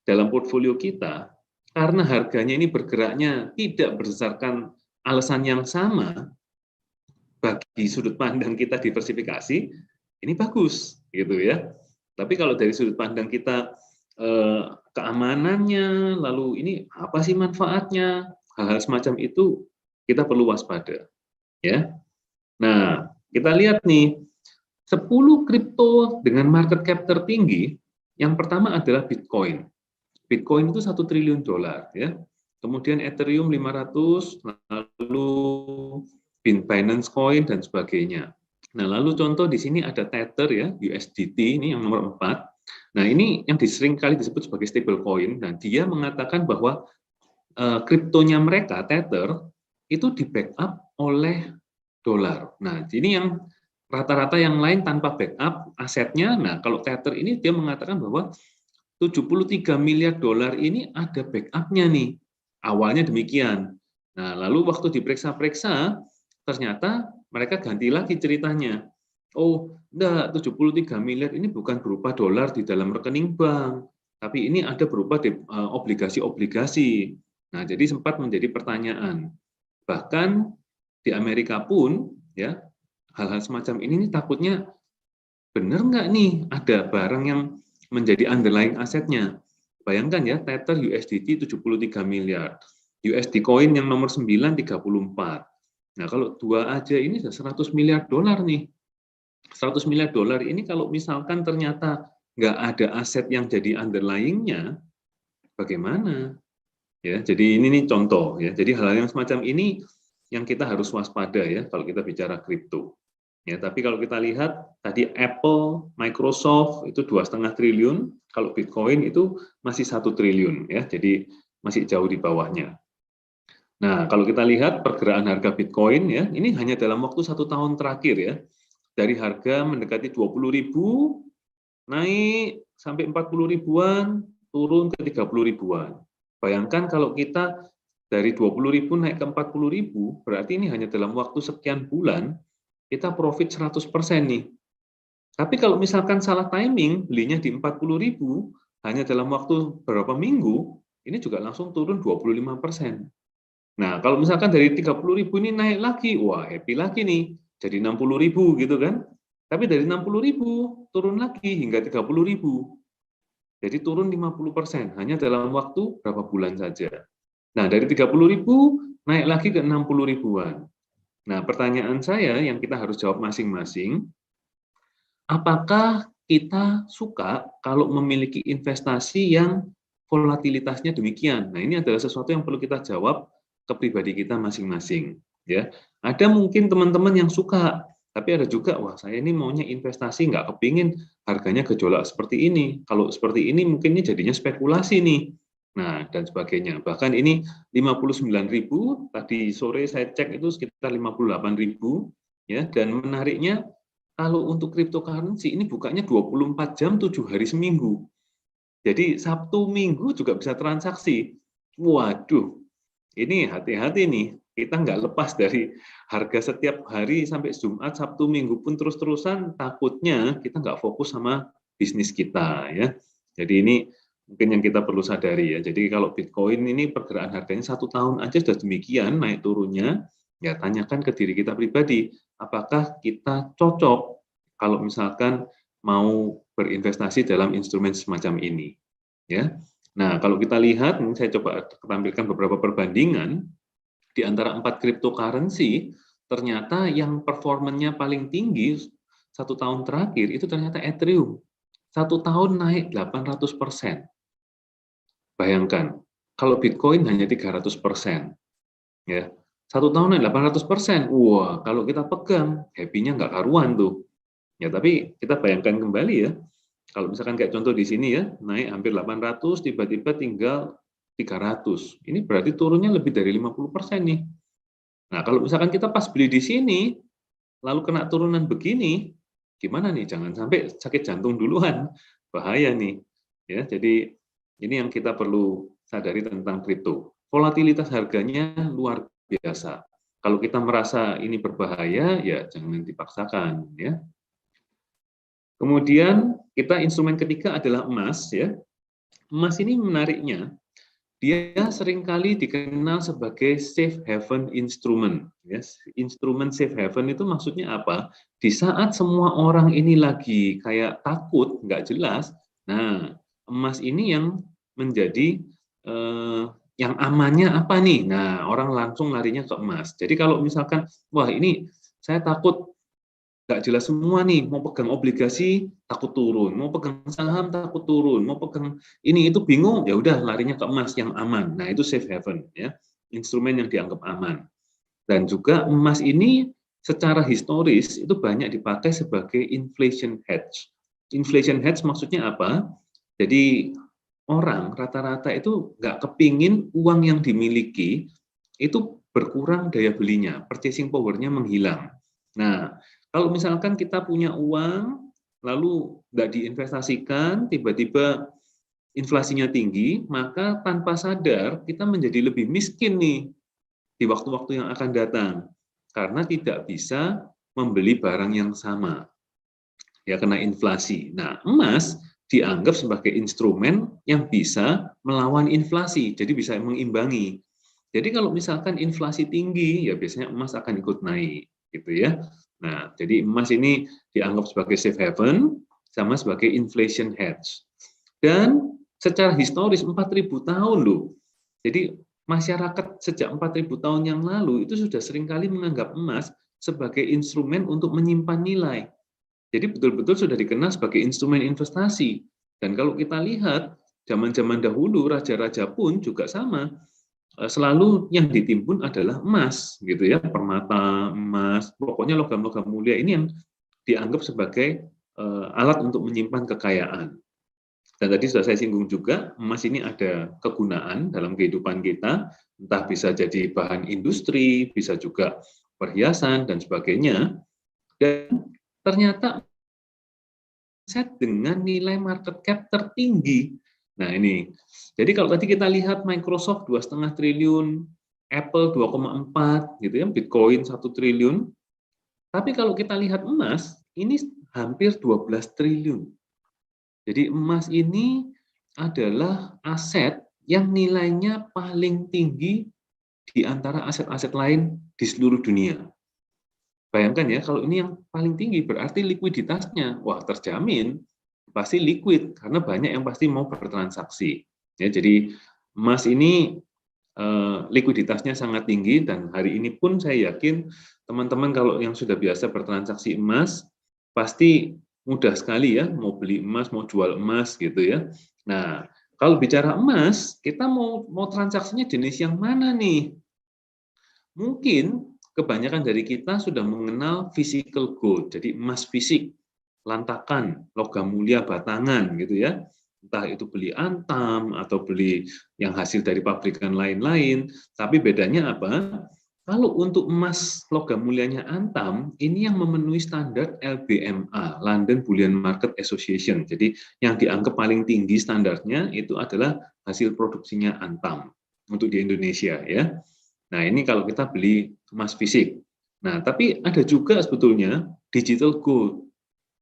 dalam portfolio kita, karena harganya ini bergeraknya tidak berdasarkan alasan yang sama, bagi sudut pandang kita diversifikasi, ini bagus, gitu ya. Tapi kalau dari sudut pandang kita keamanannya, lalu ini apa sih manfaatnya, hal-hal semacam itu kita perlu waspada, ya. Nah, kita lihat nih 10 kripto dengan market cap tertinggi. Yang pertama adalah Bitcoin. Bitcoin itu 1 triliun dolar, ya. Kemudian Ethereum 500, lalu Binance Coin dan sebagainya. Nah, lalu contoh di sini ada Tether ya, USDT ini yang nomor 4. Nah, ini yang sering kali disebut sebagai stable coin. Nah, dia mengatakan bahwa kriptonya mereka Tether itu di backup oleh dolar. Nah, ini yang rata-rata yang lain tanpa backup asetnya. Nah, kalau Tether ini dia mengatakan bahwa 73 miliar dolar ini ada backup-nya nih. Awalnya demikian. Nah, lalu waktu diperiksa-periksa, ternyata mereka ganti lagi ceritanya. Oh, enggak, 73 miliar ini bukan berupa dolar di dalam rekening bank, tapi ini ada berupa obligasi-obligasi. Nah, jadi sempat menjadi pertanyaan. Bahkan di Amerika pun, ya, hal-hal semacam ini takutnya benar nggak nih ada barang yang menjadi underlying asetnya. Bayangkan ya, Tether USDT 73 miliar, USD Coin yang nomor 9 34. Nah, kalau dua aja ini sudah 100 miliar dolar nih. 100 miliar dolar ini kalau misalkan ternyata nggak ada aset yang jadi underlying-nya, bagaimana? Ya, jadi ini nih contoh ya. Jadi hal-hal yang semacam ini yang kita harus waspada ya kalau kita bicara kripto. Ya, tapi kalau kita lihat tadi Apple, Microsoft itu 2,5 triliun, kalau Bitcoin itu masih 1 triliun ya. Jadi masih jauh di bawahnya. Nah, kalau kita lihat pergerakan harga Bitcoin ya, ini hanya dalam waktu 1 tahun terakhir ya. Dari harga mendekati 20.000 naik sampai 40 ribuan, turun ke 30 ribuan. Bayangkan kalau kita dari 20.000 naik ke 40.000, berarti ini hanya dalam waktu sekian bulan, kita profit 100% nih. Tapi kalau misalkan salah timing, belinya di 40.000, hanya dalam waktu beberapa minggu, ini juga langsung turun 25%. Nah, kalau misalkan dari 30.000 ini naik lagi, wah happy lagi nih, jadi 60.000 gitu kan. Tapi dari 60.000 turun lagi hingga 30.000. Jadi turun 50%, hanya dalam waktu berapa bulan saja. Nah, dari 30.000 naik lagi ke 60 ribuan. Nah, pertanyaan saya yang kita harus jawab masing-masing, apakah kita suka kalau memiliki investasi yang volatilitasnya demikian? Nah, ini adalah sesuatu yang perlu kita jawab ke pribadi kita masing-masing. Ya, ada mungkin teman-teman yang suka, tapi ada juga, wah saya ini maunya investasi, nggak kepingin harganya gejolak seperti ini. Kalau seperti ini mungkin ini jadinya spekulasi nih. Nah, dan sebagainya. Bahkan ini 59.000, tadi sore saya cek itu sekitar 58.000, ya. Dan menariknya, kalau untuk cryptocurrency ini bukanya 24 jam 7 hari seminggu. Jadi Sabtu Minggu juga bisa transaksi. Waduh, ini hati-hati nih. Kita nggak lepas dari harga setiap hari sampai Jumat, Sabtu, Minggu pun terus-terusan, takutnya kita nggak fokus sama bisnis kita ya. Jadi ini mungkin yang kita perlu sadari ya. Jadi kalau Bitcoin ini pergerakan harganya 1 tahun aja sudah demikian naik turunnya, ya tanyakan ke diri kita pribadi, apakah kita cocok kalau misalkan mau berinvestasi dalam instrumen semacam ini. Ya. Nah, kalau kita lihat, saya coba tampilkan beberapa perbandingan. Di antara 4 cryptocurrency, ternyata yang performanya paling tinggi 1 tahun terakhir itu ternyata Ethereum. 1 tahun naik 800%. Bayangkan, kalau Bitcoin hanya 300%. Ya, 1 tahun naik 800%. Wah, kalau kita pegang, happy-nya nggak karuan tuh. Ya, tapi kita bayangkan kembali ya, kalau misalkan kayak contoh di sini ya, naik hampir 800, tiba-tiba tinggal 300. Ini berarti turunnya lebih dari 50% nih. Nah, kalau misalkan kita pas beli di sini, lalu kena turunan begini, gimana nih? Jangan sampai sakit jantung duluan, bahaya nih. Ya, jadi ini yang kita perlu sadari tentang kripto. Volatilitas harganya luar biasa. Kalau kita merasa ini berbahaya, ya jangan dipaksakan. Ya. Kemudian kita instrumen ketiga adalah emas. Ya. Emas ini menariknya, dia seringkali dikenal sebagai safe haven instrument. Yes. Instrumen safe haven itu maksudnya apa? Di saat semua orang ini lagi kayak takut, nggak jelas, nah emas ini yang menjadi yang amannya apa nih? Nah, orang langsung larinya ke emas. Jadi kalau misalkan, wah ini saya takut nggak jelas semua nih, mau pegang obligasi takut turun, mau pegang saham takut turun, mau pegang ini itu bingung, ya udah larinya ke emas yang aman. Nah, itu safe haven ya, instrumen yang dianggap aman. Dan juga emas ini secara historis itu banyak dipakai sebagai inflation hedge. Inflation hedge maksudnya apa? Jadi orang rata-rata itu nggak kepingin uang yang dimiliki itu berkurang daya belinya, purchasing power-nya menghilang. Nah, kalau misalkan kita punya uang, lalu nggak diinvestasikan, tiba-tiba inflasinya tinggi, maka tanpa sadar kita menjadi lebih miskin nih di waktu-waktu yang akan datang. Karena tidak bisa membeli barang yang sama. Ya, kena inflasi. Nah, emas dianggap sebagai instrumen yang bisa melawan inflasi, jadi bisa mengimbangi. Jadi kalau misalkan inflasi tinggi, ya biasanya emas akan ikut naik, gitu ya. Nah, jadi emas ini dianggap sebagai safe haven, sama sebagai inflation hedge. Dan secara historis 4.000 tahun loh. Jadi masyarakat sejak 4.000 tahun yang lalu itu sudah seringkali menganggap emas sebagai instrumen untuk menyimpan nilai. Jadi betul-betul sudah dikenal sebagai instrumen investasi. Dan kalau kita lihat, zaman-zaman dahulu raja-raja pun juga sama. Selalu yang ditimbun adalah emas, gitu ya, permata, emas, pokoknya logam-logam mulia ini yang dianggap sebagai alat untuk menyimpan kekayaan. Dan tadi sudah saya singgung juga, emas ini ada kegunaan dalam kehidupan kita, entah bisa jadi bahan industri, bisa juga perhiasan, dan sebagainya. Dan ternyata set dengan nilai market cap tertinggi. Nah ini, jadi kalau tadi kita lihat Microsoft 2,5 triliun, Apple 2,4 gitu ya, Bitcoin 1 triliun. Tapi kalau kita lihat emas, ini hampir 12 triliun. Jadi emas ini adalah aset yang nilainya paling tinggi di antara aset-aset lain di seluruh dunia. Bayangkan ya, kalau ini yang paling tinggi berarti likuiditasnya, wah terjamin pasti liquid karena banyak yang pasti mau bertransaksi. Ya, jadi emas ini likuiditasnya sangat tinggi dan hari ini pun saya yakin teman-teman kalau yang sudah biasa bertransaksi emas pasti mudah sekali ya mau beli emas, mau jual emas gitu ya. Nah, kalau bicara emas, kita mau transaksinya jenis yang mana nih? Mungkin kebanyakan dari kita sudah mengenal physical gold, jadi emas fisik, lantakan, logam mulia batangan gitu ya. Entah itu beli antam atau beli yang hasil dari pabrikan lain-lain, tapi bedanya apa? Kalau untuk emas logam mulianya antam, ini yang memenuhi standar LBMA, London Bullion Market Association. Jadi yang dianggap paling tinggi standarnya itu adalah hasil produksinya antam untuk di Indonesia ya. Nah, ini kalau kita beli emas fisik. Nah, tapi ada juga sebetulnya digital gold.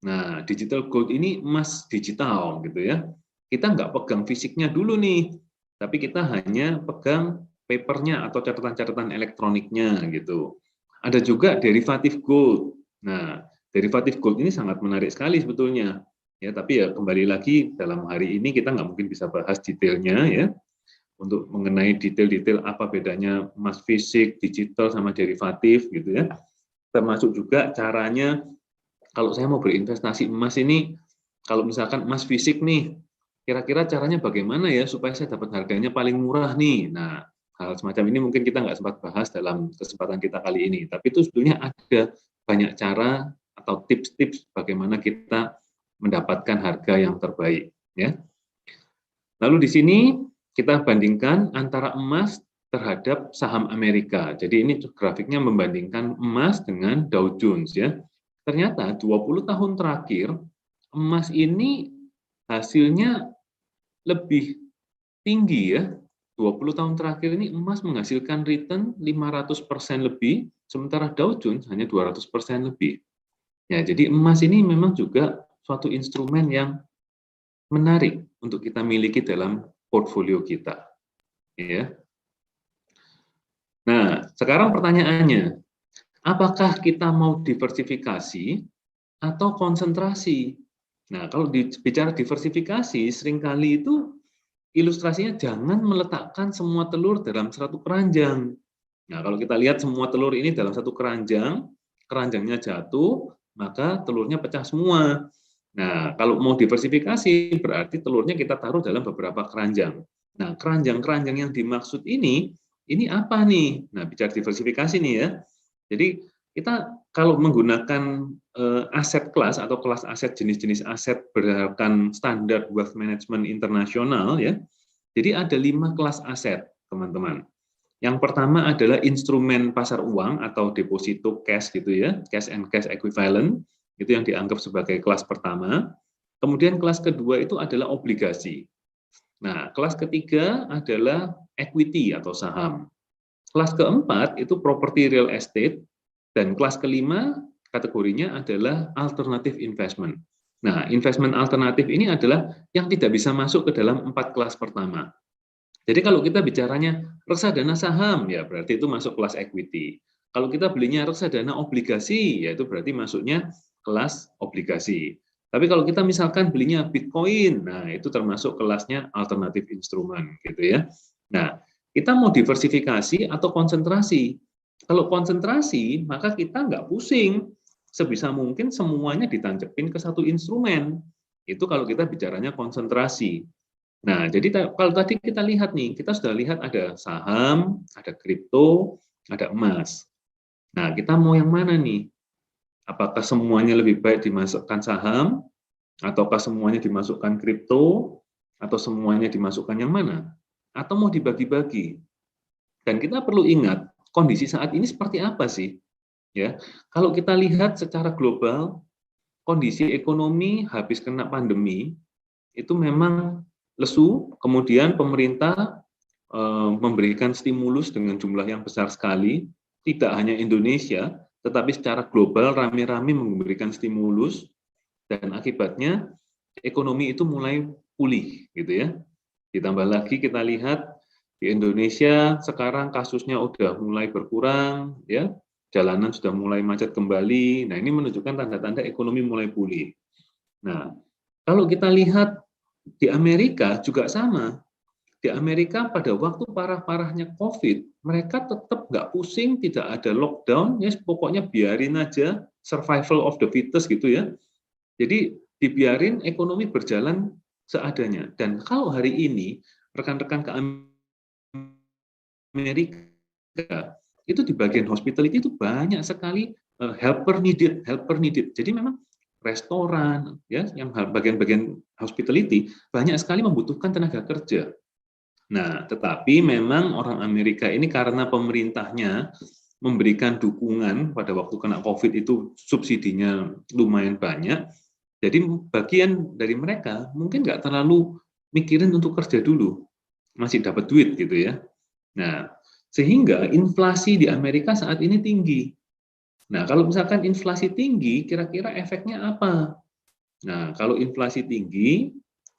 Nah, digital gold ini emas digital gitu ya. Kita nggak pegang fisiknya dulu nih, tapi kita hanya pegang papernya atau catatan-catatan elektroniknya gitu. Ada juga derivatif gold. Nah, derivatif gold ini sangat menarik sekali sebetulnya. Ya, tapi ya kembali lagi dalam hari ini kita nggak mungkin bisa bahas detailnya ya. untuk mengenai detail-detail apa bedanya emas fisik, digital, sama derivatif gitu ya. Termasuk juga caranya kalau saya mau berinvestasi emas ini, kalau misalkan emas fisik nih, kira-kira caranya bagaimana ya supaya saya dapat harganya paling murah nih. Nah, hal semacam ini mungkin kita nggak sempat bahas dalam kesempatan kita kali ini. Tapi itu sebetulnya ada banyak cara atau tips-tips bagaimana kita mendapatkan harga yang terbaik. Ya. Lalu di sini kita bandingkan antara emas terhadap saham Amerika. Jadi ini grafiknya membandingkan emas dengan Dow Jones ya. Ternyata 20 tahun terakhir emas ini hasilnya lebih tinggi ya. 20 tahun terakhir ini emas menghasilkan return 500% lebih, sementara Dow Jones hanya 200% lebih. Ya, jadi emas ini memang juga suatu instrumen yang menarik untuk kita miliki dalam portfolio kita. Ya. Nah, sekarang pertanyaannya, apakah kita mau diversifikasi atau konsentrasi? Nah, kalau bicara diversifikasi, seringkali itu ilustrasinya jangan meletakkan semua telur dalam satu keranjang. Nah, kalau kita lihat semua telur ini dalam satu keranjang, keranjangnya jatuh, maka telurnya pecah semua. Nah, kalau mau diversifikasi, berarti telurnya kita taruh dalam beberapa keranjang. Nah, keranjang-keranjang yang dimaksud ini apa nih? Nah, bicara diversifikasi nih ya. Jadi, kita kalau menggunakan aset kelas atau kelas aset jenis-jenis aset berdasarkan standar wealth management internasional ya. Jadi ada 5 kelas aset, teman-teman. Yang pertama adalah instrumen pasar uang atau deposito cash gitu ya, cash and cash equivalent, itu yang dianggap sebagai kelas pertama. Kemudian kelas kedua itu adalah obligasi. Nah, kelas ketiga adalah equity atau saham. Kelas keempat itu property real estate. Dan kelas kelima kategorinya adalah alternative investment. Nah, investment alternatif ini adalah yang tidak bisa masuk ke dalam 4 kelas pertama. Jadi kalau kita bicaranya reksadana saham, ya berarti itu masuk kelas equity. Kalau kita belinya reksadana obligasi, ya itu berarti masuknya kelas obligasi. Tapi kalau kita misalkan belinya Bitcoin, nah itu termasuk kelasnya alternatif instrumen, gitu ya. Nah, kita mau diversifikasi atau konsentrasi? Kalau konsentrasi, maka kita nggak pusing. Sebisa mungkin semuanya ditancepin ke satu instrumen. Itu kalau kita bicaranya konsentrasi. Nah, jadi kalau tadi kita lihat nih, kita sudah lihat ada saham, ada kripto, ada emas. Nah, kita mau yang mana nih? Apakah semuanya lebih baik dimasukkan saham, ataukah semuanya dimasukkan kripto, atau semuanya dimasukkan yang mana? Atau mau dibagi-bagi? Dan kita perlu ingat, kondisi saat ini seperti apa sih? Ya, kalau kita lihat secara global, kondisi ekonomi habis kena pandemi itu memang lesu, kemudian pemerintah memberikan stimulus dengan jumlah yang besar sekali, tidak hanya Indonesia, tetapi secara global rame-rame memberikan stimulus, dan akibatnya ekonomi itu mulai pulih, gitu ya. Ditambah lagi kita lihat di Indonesia sekarang kasusnya udah mulai berkurang, ya, jalanan sudah mulai macet kembali. Nah, ini menunjukkan tanda-tanda ekonomi mulai pulih. Nah, kalau kita lihat di Amerika juga sama. Di Amerika pada waktu parah-parahnya COVID, mereka tetap nggak pusing, tidak ada lockdown, ya pokoknya biarin aja, survival of the fittest gitu ya. Jadi dibiarin ekonomi berjalan seadanya. Dan kalau hari ini rekan-rekan ke Amerika itu di bagian hospitality itu banyak sekali helper needed. Jadi memang restoran ya yang bagian-bagian hospitality banyak sekali membutuhkan tenaga kerja. Nah, tetapi memang orang Amerika ini karena pemerintahnya memberikan dukungan pada waktu kena COVID itu subsidinya lumayan banyak, jadi bagian dari mereka mungkin nggak terlalu mikirin untuk kerja dulu, masih dapat duit gitu ya. Nah, sehingga inflasi di Amerika saat ini tinggi. Nah, kalau misalkan inflasi tinggi, kira-kira efeknya apa? Nah, kalau inflasi tinggi,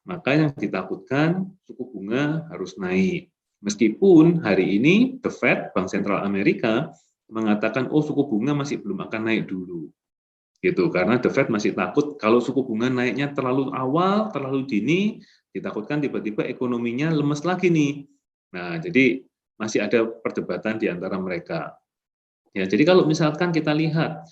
maka yang ditakutkan suku bunga harus naik. Meskipun hari ini The Fed, Bank Sentral Amerika, mengatakan oh suku bunga masih belum akan naik dulu. Gitu, karena The Fed masih takut kalau suku bunga naiknya terlalu awal, terlalu dini, ditakutkan tiba-tiba ekonominya lemes lagi nih. Nah, jadi masih ada perdebatan di antara mereka. Ya, jadi kalau misalkan kita lihat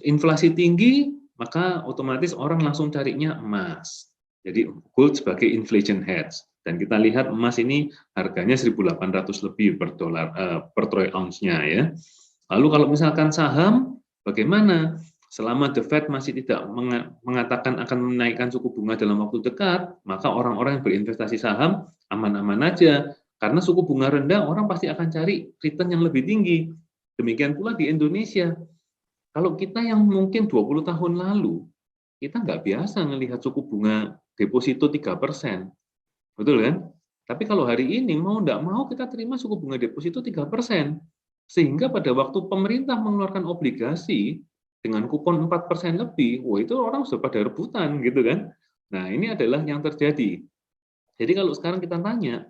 inflasi tinggi, maka otomatis orang langsung carinya emas. Jadi gold sebagai inflation hedge. Dan kita lihat emas ini harganya 1.800 lebih per dolar per troy ounce-nya ya. Lalu kalau misalkan saham, bagaimana? Selama The Fed masih tidak mengatakan akan menaikkan suku bunga dalam waktu dekat, maka orang-orang yang berinvestasi saham aman-aman aja. Karena suku bunga rendah, orang pasti akan cari return yang lebih tinggi. Demikian pula di Indonesia. Kalau kita yang mungkin 20 tahun lalu, kita nggak biasa melihat suku bunga deposito 3%. Betul kan? Tapi kalau hari ini mau nggak mau kita terima suku bunga deposito 3%. Sehingga pada waktu pemerintah mengeluarkan obligasi dengan kupon 4% lebih, wah itu orang sudah pada rebutan gitu kan. Nah, ini adalah yang terjadi. Jadi kalau sekarang kita tanya,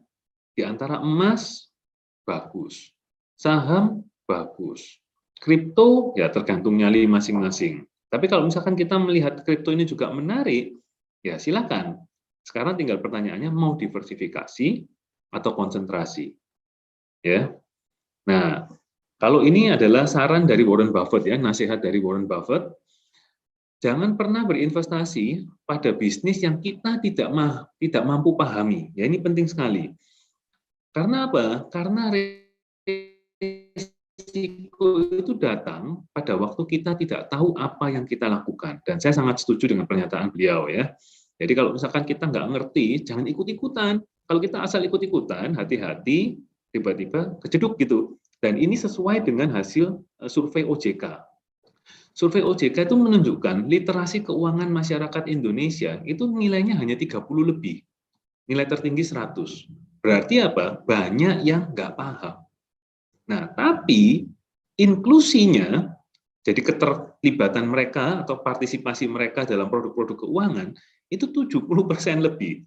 di antara emas bagus, saham bagus, kripto ya tergantung nyali masing-masing. Tapi kalau misalkan kita melihat kripto ini juga menarik, ya silakan. Sekarang tinggal pertanyaannya mau diversifikasi atau konsentrasi. Ya. Nah, kalau ini adalah saran dari Warren Buffett ya, nasihat dari Warren Buffett, jangan pernah berinvestasi pada bisnis yang kita tidak mampu pahami. Ya, ini penting sekali. Karena apa? Karena risiko itu datang pada waktu kita tidak tahu apa yang kita lakukan. Dan saya sangat setuju dengan pernyataan beliau ya. Jadi kalau misalkan kita nggak ngerti, jangan ikut-ikutan. Kalau kita asal ikut-ikutan, hati-hati, tiba-tiba kejeduk gitu. Dan ini sesuai dengan hasil survei OJK. Survei OJK itu menunjukkan literasi keuangan masyarakat Indonesia itu nilainya hanya 30 lebih. Nilai tertinggi 100. Berarti apa? Banyak yang nggak paham. Nah, tapi inklusinya, jadi keterlibatan mereka atau partisipasi mereka dalam produk-produk keuangan, itu 70% lebih.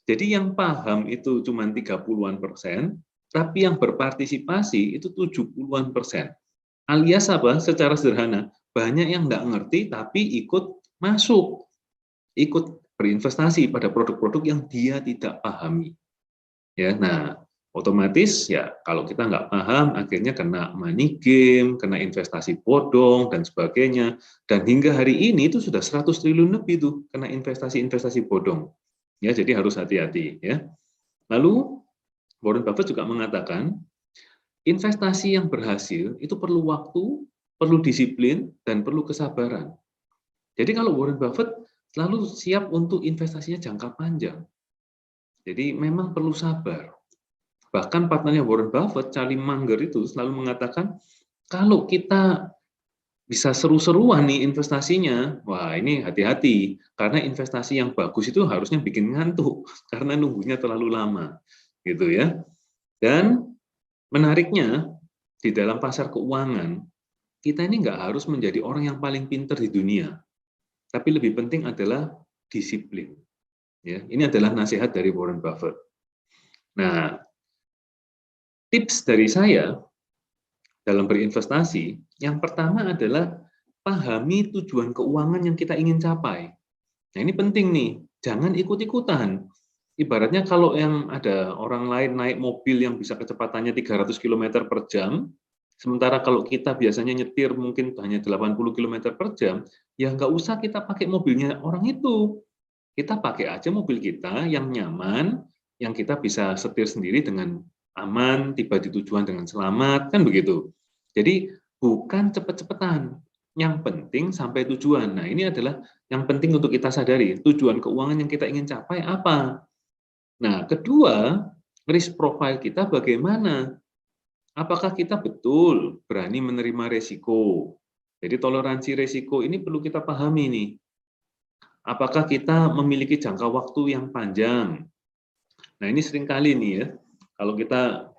Jadi yang paham itu cuma 30-an%, tapi yang berpartisipasi itu 70-an%. Alias apa? Secara sederhana, banyak yang nggak ngerti tapi ikut masuk, ikut berinvestasi pada produk-produk yang dia tidak pahami. Ya, nah otomatis ya kalau kita nggak paham akhirnya kena money game, kena investasi bodong dan sebagainya. Dan hingga hari ini itu sudah 100 triliun lebih tuh kena investasi-investasi bodong. Ya, jadi harus hati-hati ya. Lalu Warren Buffett juga mengatakan investasi yang berhasil itu perlu waktu, perlu disiplin dan perlu kesabaran. Jadi kalau Warren Buffett selalu siap untuk investasinya jangka panjang. Jadi memang perlu sabar. Bahkan partnernya Warren Buffett, Charlie Munger itu selalu mengatakan, kalau kita bisa seru-seruan nih investasinya, wah ini hati-hati. Karena investasi yang bagus itu harusnya bikin ngantuk, karena nunggunya terlalu lama. Gitu ya. Dan menariknya, di dalam pasar keuangan, kita ini nggak harus menjadi orang yang paling pintar di dunia. Tapi lebih penting adalah disiplin. Ya, ini adalah nasihat dari Warren Buffett. Nah, tips dari saya dalam berinvestasi, yang pertama adalah pahami tujuan keuangan yang kita ingin capai. Nah, ini penting nih, jangan ikut-ikutan. Ibaratnya kalau yang ada orang lain naik mobil yang bisa kecepatannya 300 km per jam, sementara kalau kita biasanya nyetir mungkin hanya 80 km per jam, ya nggak usah kita pakai mobilnya orang itu. Kita pakai aja mobil kita yang nyaman, yang kita bisa setir sendiri dengan aman, tiba di tujuan dengan selamat, kan begitu. Jadi bukan cepet-cepetan, yang penting sampai tujuan. Nah, ini adalah yang penting untuk kita sadari, tujuan keuangan yang kita ingin capai apa. Nah, kedua, risk profile kita bagaimana? Apakah kita betul berani menerima resiko? Jadi toleransi resiko ini perlu kita pahami nih. Apakah kita memiliki jangka waktu yang panjang? Nah, ini seringkali nih ya, kalau kita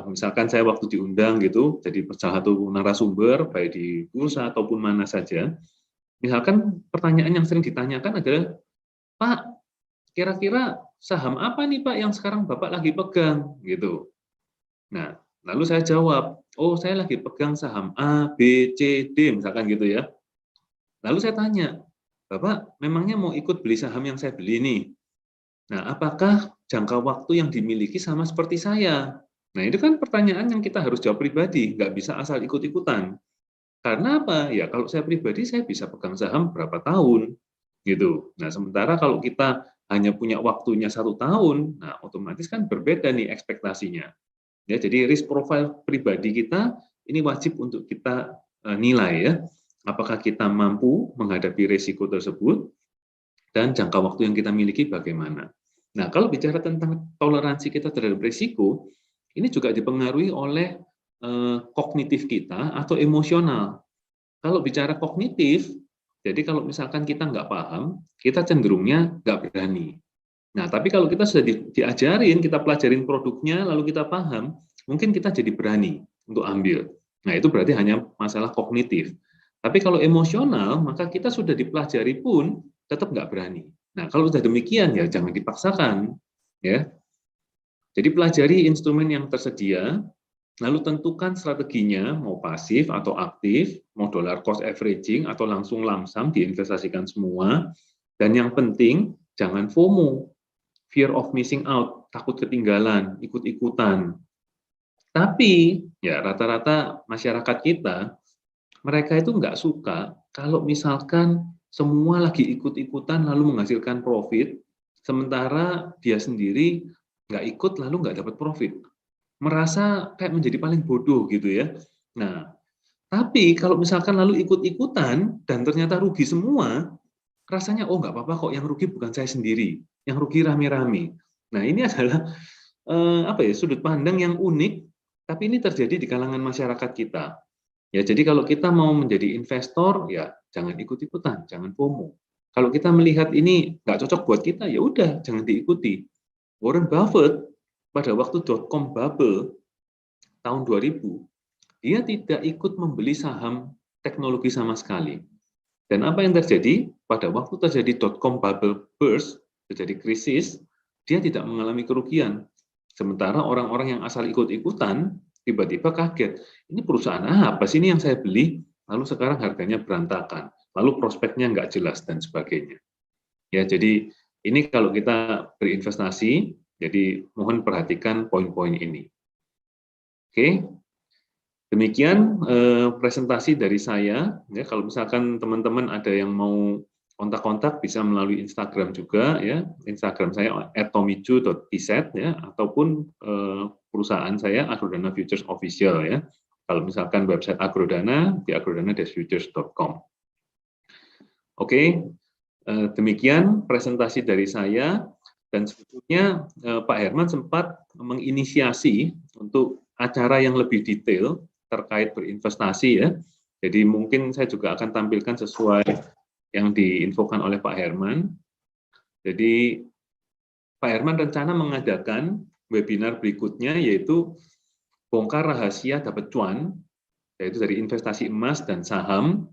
misalkan saya waktu diundang gitu, jadi salah satu narasumber baik di bursa ataupun mana saja, misalkan pertanyaan yang sering ditanyakan adalah, Pak, kira-kira saham apa nih Pak yang sekarang Bapak lagi pegang gitu. Nah, lalu saya jawab, oh saya lagi pegang saham A, B, C, D misalkan gitu ya. Lalu saya tanya, Bapak memangnya mau ikut beli saham yang saya beli nih? Nah, apakah jangka waktu yang dimiliki sama seperti saya? Nah, itu kan pertanyaan yang kita harus jawab pribadi, nggak bisa asal ikut-ikutan. Karena apa? Ya, kalau saya pribadi, saya bisa pegang saham berapa tahun, gitu. Nah, sementara kalau kita hanya punya waktunya 1 tahun, nah otomatis kan berbeda nih ekspektasinya. Ya, jadi risk profile pribadi kita ini wajib untuk kita nilai ya, apakah kita mampu menghadapi risiko tersebut dan jangka waktu yang kita miliki bagaimana. Nah, kalau bicara tentang toleransi kita terhadap risiko, ini juga dipengaruhi oleh kognitif kita atau emosional. Kalau bicara kognitif, jadi kalau misalkan kita nggak paham, kita cenderungnya nggak berani. Nah, tapi kalau kita sudah diajarin, kita pelajarin produknya, lalu kita paham, mungkin kita jadi berani untuk ambil. Nah, itu berarti hanya masalah kognitif. Tapi kalau emosional, maka kita sudah dipelajari pun tetap nggak berani. Nah, kalau sudah demikian, ya jangan dipaksakan. Ya. Jadi pelajari instrumen yang tersedia, lalu tentukan strateginya, mau pasif atau aktif, mau dollar cost averaging atau langsung lamsam diinvestasikan semua. Dan yang penting, jangan FOMO, fear of missing out, takut ketinggalan, ikut-ikutan. Tapi ya rata-rata masyarakat kita, mereka itu nggak suka kalau misalkan semua lagi ikut-ikutan lalu menghasilkan profit, sementara dia sendiri nggak ikut lalu nggak dapat profit. Merasa kayak menjadi paling bodoh gitu ya. Nah, tapi kalau misalkan lalu ikut-ikutan dan ternyata rugi semua, rasanya oh nggak apa-apa kok, yang rugi bukan saya sendiri, yang rugi rame-rame. Nah, ini adalah apa ya, sudut pandang yang unik, tapi ini terjadi di kalangan masyarakat kita. Ya, jadi kalau kita mau menjadi investor, ya jangan ikut-ikutan, jangan FOMO. Kalau kita melihat ini nggak cocok buat kita, ya udah jangan diikuti. Warren Buffett pada waktu .com bubble tahun 2000, dia tidak ikut membeli saham teknologi sama sekali. Dan apa yang terjadi? Pada waktu terjadi .com bubble burst, terjadi krisis, dia tidak mengalami kerugian. Sementara orang-orang yang asal ikut-ikutan, tiba-tiba kaget. Ini perusahaan apa sih ini yang saya beli? Lalu sekarang harganya berantakan. Lalu prospeknya nggak jelas dan sebagainya. Ya, jadi ini kalau kita berinvestasi, jadi mohon perhatikan poin-poin ini. Oke, demikian presentasi dari saya. Ya, kalau misalkan teman-teman ada yang mau kontak-kontak bisa melalui Instagram juga ya. Instagram saya @tomicu.tz ya, ataupun perusahaan saya Agrodana Futures Official ya. Kalau misalkan website Agrodana di agrodana-futures.com. Oke, demikian presentasi dari saya. Dan sebetulnya Pak Herman sempat menginisiasi untuk acara yang lebih detail terkait berinvestasi ya. Jadi mungkin saya juga akan tampilkan sesuai yang diinfokan oleh Pak Herman. Jadi Pak Herman rencana mengadakan webinar berikutnya yaitu bongkar rahasia dapat cuan, yaitu dari investasi emas dan saham.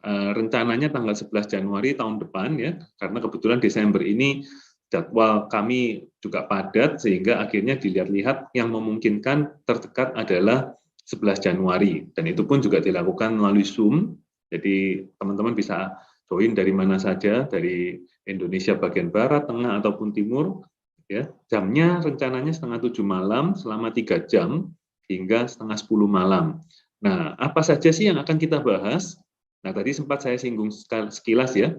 Rencananya tanggal 11 Januari tahun depan ya, karena kebetulan Desember ini jadwal kami juga padat sehingga akhirnya dilihat-lihat yang memungkinkan terdekat adalah 11 Januari dan itu pun juga dilakukan melalui Zoom. Jadi teman-teman bisa join dari mana saja, dari Indonesia bagian barat, tengah ataupun timur ya. Jamnya rencananya setengah 7 malam selama 3 jam hingga setengah 10 malam. Nah, apa saja sih yang akan kita bahas? Nah, tadi sempat saya singgung sekilas ya.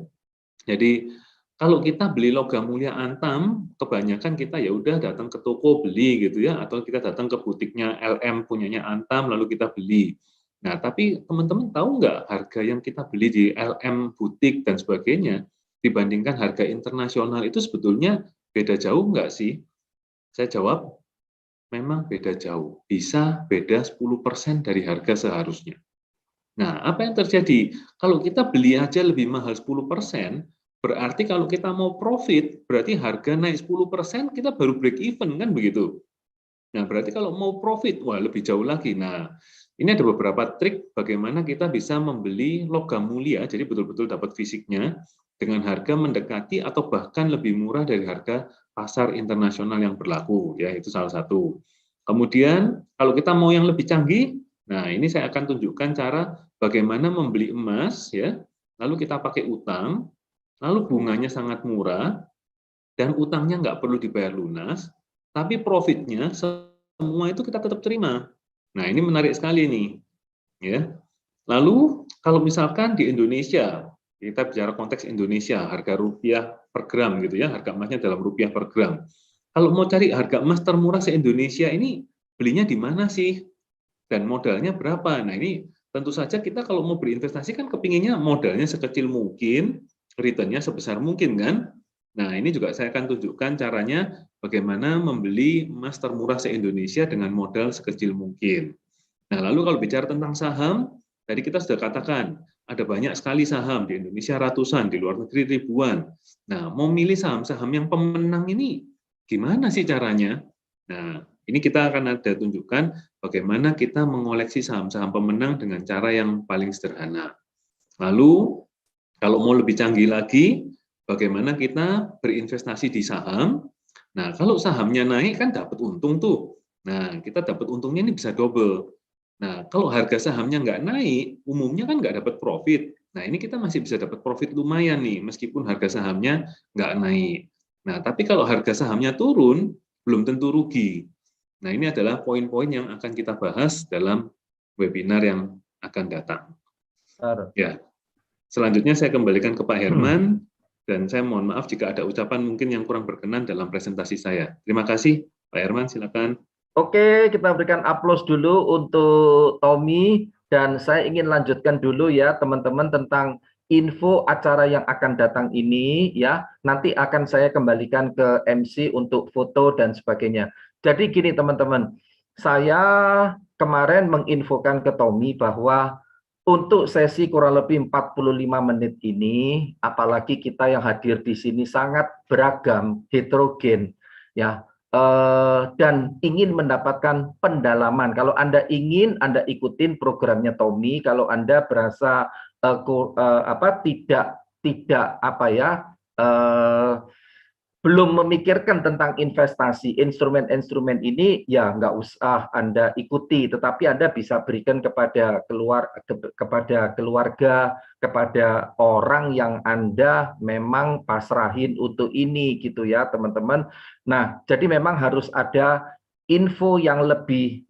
Jadi kalau kita beli logam mulia Antam, kebanyakan kita ya udah datang ke toko beli gitu ya, atau kita datang ke butiknya LM punyanya Antam lalu kita beli. Nah, tapi teman-teman tahu nggak harga yang kita beli di LM butik dan sebagainya dibandingkan harga internasional itu sebetulnya beda jauh nggak sih? Saya jawab, memang beda jauh. Bisa beda 10% dari harga seharusnya. Nah, apa yang terjadi? Kalau kita beli aja lebih mahal 10%, berarti kalau kita mau profit, berarti harga naik 10%, kita baru break even, kan begitu? Nah, berarti kalau mau profit, wah lebih jauh lagi. Nah, ini ada beberapa trik bagaimana kita bisa membeli logam mulia, jadi betul-betul dapat fisiknya, dengan harga mendekati atau bahkan lebih murah dari harga pasar internasional yang berlaku. Ya, itu salah satu. Kemudian, kalau kita mau yang lebih canggih, nah ini saya akan tunjukkan cara bagaimana membeli emas, ya, lalu kita pakai utang, lalu bunganya sangat murah, dan utangnya nggak perlu dibayar lunas, tapi profitnya semua itu kita tetap terima. Nah, ini menarik sekali nih, ya. Lalu kalau misalkan di Indonesia, kita bicara konteks Indonesia, harga rupiah per gram gitu ya, harga emasnya dalam rupiah per gram. Kalau mau cari harga emas termurah se-Indonesia ini belinya di mana sih? Dan modalnya berapa? Nah, ini tentu saja kita kalau mau berinvestasi kan kepinginnya modalnya sekecil mungkin, return-nya sebesar mungkin kan? Nah, ini juga saya akan tunjukkan caranya bagaimana membeli emas termurah se-Indonesia dengan modal sekecil mungkin. Nah, lalu kalau bicara tentang saham, tadi kita sudah katakan, ada banyak sekali saham di Indonesia ratusan, di luar negeri ribuan. Nah, mau milih saham-saham yang pemenang ini, gimana sih caranya? Nah, ini kita akan ada tunjukkan bagaimana kita mengoleksi saham-saham pemenang dengan cara yang paling sederhana. Lalu, kalau mau lebih canggih lagi, bagaimana kita berinvestasi di saham? Nah, kalau sahamnya naik kan dapat untung tuh. Nah, kita dapat untungnya ini bisa double. Nah, kalau harga sahamnya nggak naik, umumnya kan nggak dapat profit. Nah, ini kita masih bisa dapat profit lumayan nih, meskipun harga sahamnya nggak naik. Nah, tapi kalau harga sahamnya turun, belum tentu rugi. Nah, ini adalah poin-poin yang akan kita bahas dalam webinar yang akan datang. Ya, selanjutnya saya kembalikan ke Pak Herman, dan saya mohon maaf jika ada ucapan mungkin yang kurang berkenan dalam presentasi saya. Terima kasih, Pak Herman, silakan. Oke, kita berikan aplaus dulu untuk Tommy, dan saya ingin lanjutkan dulu ya teman-teman tentang info acara yang akan datang ini ya. Nanti akan saya kembalikan ke MC untuk foto dan sebagainya. Jadi gini teman-teman, saya kemarin menginfokan ke Tommy bahwa untuk sesi kurang lebih 45 menit ini, apalagi kita yang hadir di sini sangat beragam, heterogen ya. Dan ingin mendapatkan pendalaman. Kalau Anda ingin, Anda ikutin programnya Tommy. Kalau Anda berasa belum memikirkan tentang investasi instrumen-instrumen ini, ya nggak usah Anda ikuti, tetapi Anda bisa berikan kepada keluarga, kepada orang yang Anda memang pasrahin untuk ini gitu ya teman-teman. Nah, jadi memang harus ada info yang lebih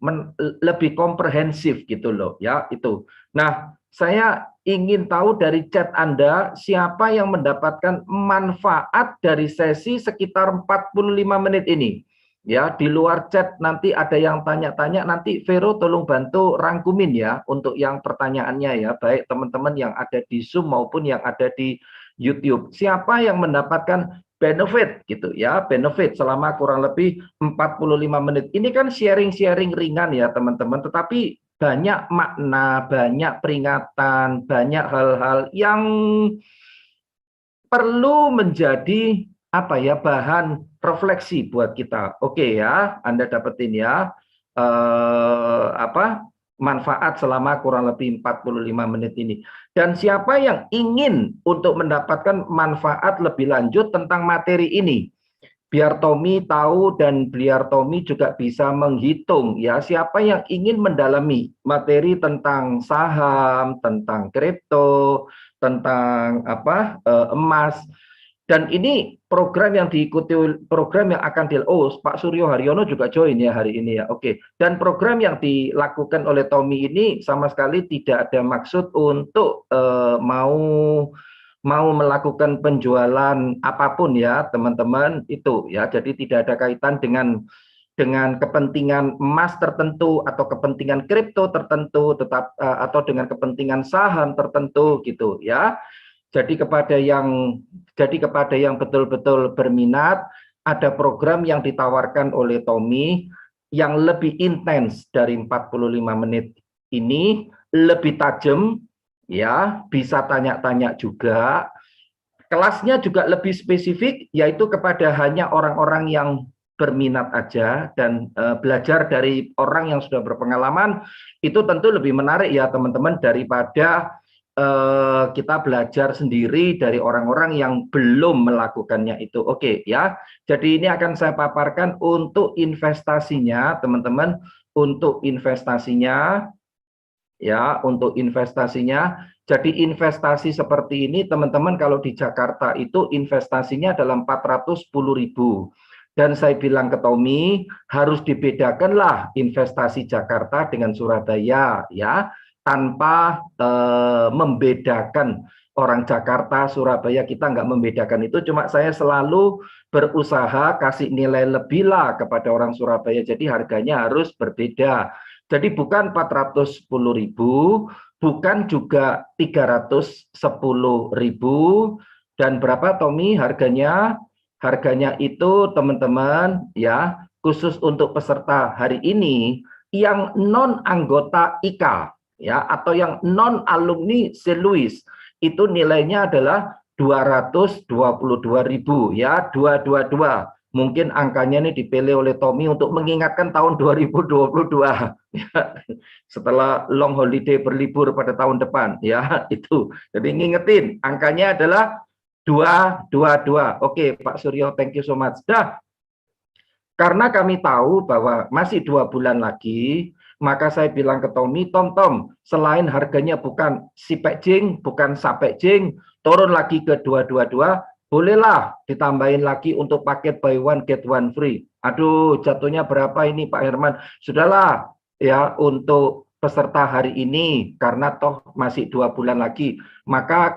komprehensif gitu loh ya itu. Nah, saya ingin tahu dari chat Anda siapa yang mendapatkan manfaat dari sesi sekitar 45 menit ini. Ya, di luar chat nanti ada yang tanya-tanya, nanti Vero tolong bantu rangkumin ya untuk yang pertanyaannya ya, baik teman-teman yang ada di Zoom maupun yang ada di YouTube. Siapa yang mendapatkan benefit gitu ya, benefit selama kurang lebih 45 menit. Ini kan sharing-sharing ringan ya teman-teman, tetapi banyak makna, banyak peringatan, banyak hal-hal yang perlu menjadi bahan refleksi buat kita. Oke ya, Anda dapetin ya manfaat selama kurang lebih 45 menit ini. Dan siapa yang ingin untuk mendapatkan manfaat lebih lanjut tentang materi ini, biar Tommy tahu dan biar Tommy juga bisa menghitung ya, siapa yang ingin mendalami materi tentang saham, tentang kripto, tentang emas. Dan ini program yang diikuti, program yang akan Pak Suryo Haryono juga join ya hari ini ya. Oke. Dan program yang dilakukan oleh Tommy ini sama sekali tidak ada maksud untuk mau melakukan penjualan apapun ya teman-teman itu ya. Jadi tidak ada kaitan dengan kepentingan emas tertentu atau kepentingan kripto tertentu, atau dengan kepentingan saham tertentu gitu ya. Jadi kepada yang betul-betul berminat, ada program yang ditawarkan oleh Tommy yang lebih intens dari 45 menit ini, lebih tajam ya, bisa tanya-tanya juga. Kelasnya juga lebih spesifik, yaitu kepada hanya orang-orang yang berminat aja dan belajar dari orang yang sudah berpengalaman. Itu tentu lebih menarik ya teman-teman daripada kita belajar sendiri dari orang-orang yang belum melakukannya itu. Oke ya. Jadi ini akan saya paparkan untuk investasinya teman-teman, untuk investasinya ya, untuk investasinya Jadi investasi seperti ini teman-teman kalau di Jakarta itu investasinya dalam 410.000. Dan saya bilang ke Tommy harus dibedakanlah investasi Jakarta dengan Surabaya ya, tanpa membedakan orang Jakarta, Surabaya, kita nggak membedakan itu, cuma saya selalu berusaha kasih nilai lebih lah kepada orang Surabaya, jadi harganya harus berbeda. Jadi bukan 410.000, bukan juga 310.000, dan berapa Tommy harganya? Harganya itu teman-teman ya, khusus untuk peserta hari ini yang non anggota IKA ya atau yang non alumni St. Louis itu nilainya adalah 222.000 ya, 222. Mungkin angkanya ini dipilih oleh Tommy untuk mengingatkan tahun 2022 ya, setelah long holiday berlibur pada tahun depan ya itu. Jadi ngingetin angkanya adalah 222. Oke Pak Suryo, thank you so much. Dah, karena kami tahu bahwa masih 2 bulan lagi, maka saya bilang ke Tommy, Tom, selain harganya bukan si pekjing, bukan sapekjing, turun lagi ke 222, bolehlah ditambahin lagi untuk paket buy one get one free. Aduh, jatuhnya berapa ini Pak Herman? Sudahlah ya, untuk peserta hari ini karena toh masih 2 bulan lagi, maka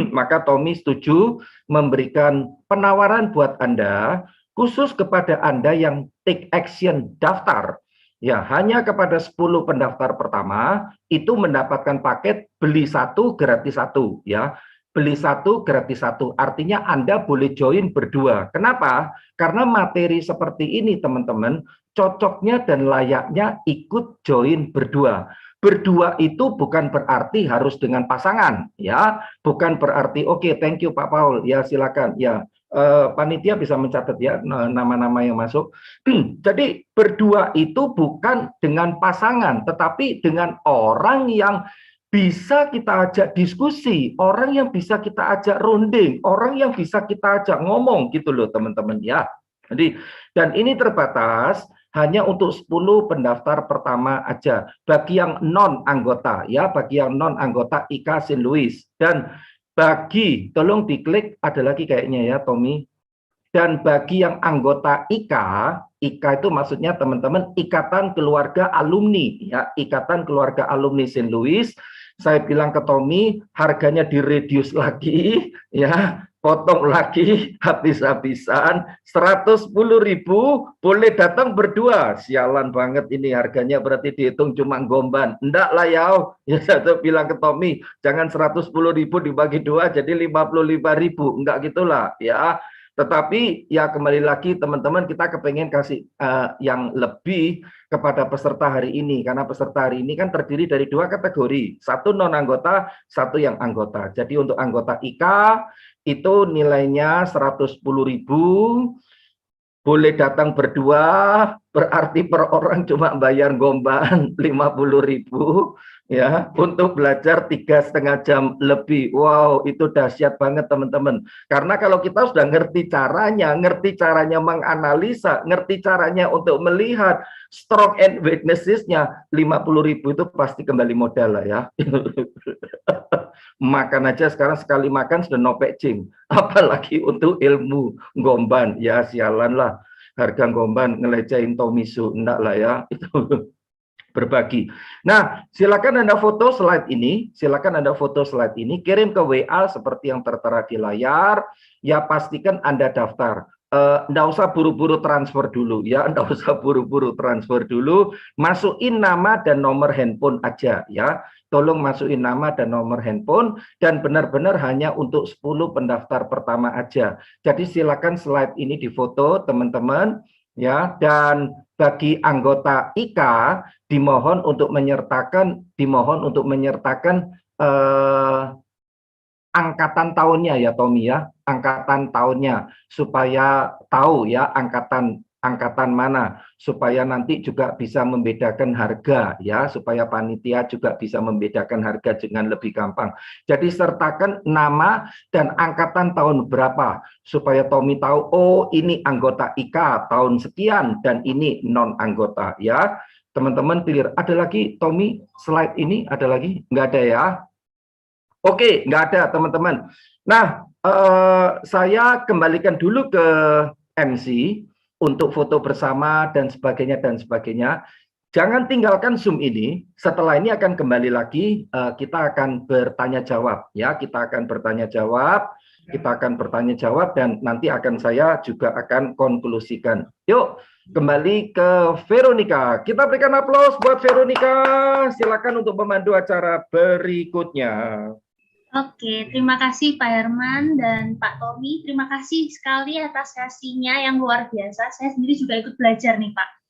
maka Tommy setuju memberikan penawaran buat Anda khusus kepada Anda yang take action daftar. Ya, hanya kepada 10 pendaftar pertama itu mendapatkan paket beli 1 gratis 1 ya. Beli 1 gratis 1, artinya Anda boleh join berdua. Kenapa? Karena materi seperti ini teman-teman cocoknya dan layaknya ikut join berdua. Berdua itu bukan berarti harus dengan pasangan ya, bukan berarti oke, thank you Pak Paul ya, silakan ya. Panitia bisa mencatat ya nama-nama yang masuk. Jadi berdua itu bukan dengan pasangan, tetapi dengan orang yang bisa kita ajak diskusi, orang yang bisa kita ajak runding, orang yang bisa kita ajak ngomong gitu loh teman-teman ya. Jadi dan ini terbatas hanya untuk 10 pendaftar pertama aja. Bagi yang non anggota ya, bagi yang non anggota IKA St. Louis, dan bagi, tolong diklik, ada lagi kayaknya ya Tommy. Dan bagi yang anggota IKA, IKA itu maksudnya teman-teman Ikatan Keluarga Alumni ya, Ikatan Keluarga Alumni St. Louis. Saya bilang ke Tommy harganya direduce lagi ya, potong lagi habis-habisan 110.000, boleh datang berdua. Sialan banget ini harganya, berarti dihitung cuma gomban. Enggak lah ya. Ya saya bilang ke Tommy jangan 110.000 dibagi 2 jadi 55.000, enggak gitulah ya. Tetapi ya kembali lagi teman-teman, kita kepengen kasih yang lebih kepada peserta hari ini, karena peserta hari ini kan terdiri dari 2 kategori, 1 non anggota, 1 yang anggota. Jadi untuk anggota IKA itu nilainya 110.000, boleh datang berdua, berarti per orang cuma bayar gomban 50.000 ya, untuk belajar 3,5 jam lebih. Wow, itu dahsyat banget teman-teman. Karena kalau kita sudah ngerti caranya menganalisa, ngerti caranya untuk melihat strong and weaknesses-nya, 50.000 itu pasti kembali modal lah ya. Makan aja sekarang sekali makan sudah no patching, apalagi untuk ilmu gomban. Ya sialan lah, harga gomban ngelecehin Tomisu, enggak lah ya, itu berbagi. Nah, silakan Anda foto slide ini, kirim ke WA seperti yang tertera di layar. Ya pastikan Anda daftar. Enggak usah buru-buru transfer dulu ya, masukin nama dan nomor handphone aja ya. Tolong masukin nama dan nomor handphone, dan benar-benar hanya untuk 10 pendaftar pertama aja. Jadi silakan slide ini difoto teman-teman ya, dan bagi anggota IKA dimohon untuk menyertakan angkatan tahunnya ya Tommy ya, angkatan tahunnya supaya tahu ya angkatan mana, supaya nanti juga bisa membedakan harga ya, supaya panitia juga bisa membedakan harga dengan lebih gampang. Jadi sertakan nama dan angkatan tahun berapa supaya Tommy tahu, oh ini anggota IKA tahun sekian dan ini non anggota ya. Teman-teman clear. Ada lagi Tommy slide ini, ada lagi? Nggak ada ya? Oke, nggak ada teman-teman. Nah, saya kembalikan dulu ke MC untuk foto bersama dan sebagainya dan sebagainya. Jangan tinggalkan Zoom ini. Setelah ini akan kembali lagi, kita akan bertanya jawab, ya. Kita akan bertanya jawab, dan nanti saya juga akan konklusikan. Yuk, kembali ke Veronica. Kita berikan aplaus buat Veronica. Silakan untuk memandu acara berikutnya. Oke, terima kasih Pak Herman dan Pak Tommy. Terima kasih sekali atas sesinya yang luar biasa. Saya sendiri juga ikut belajar nih Pak.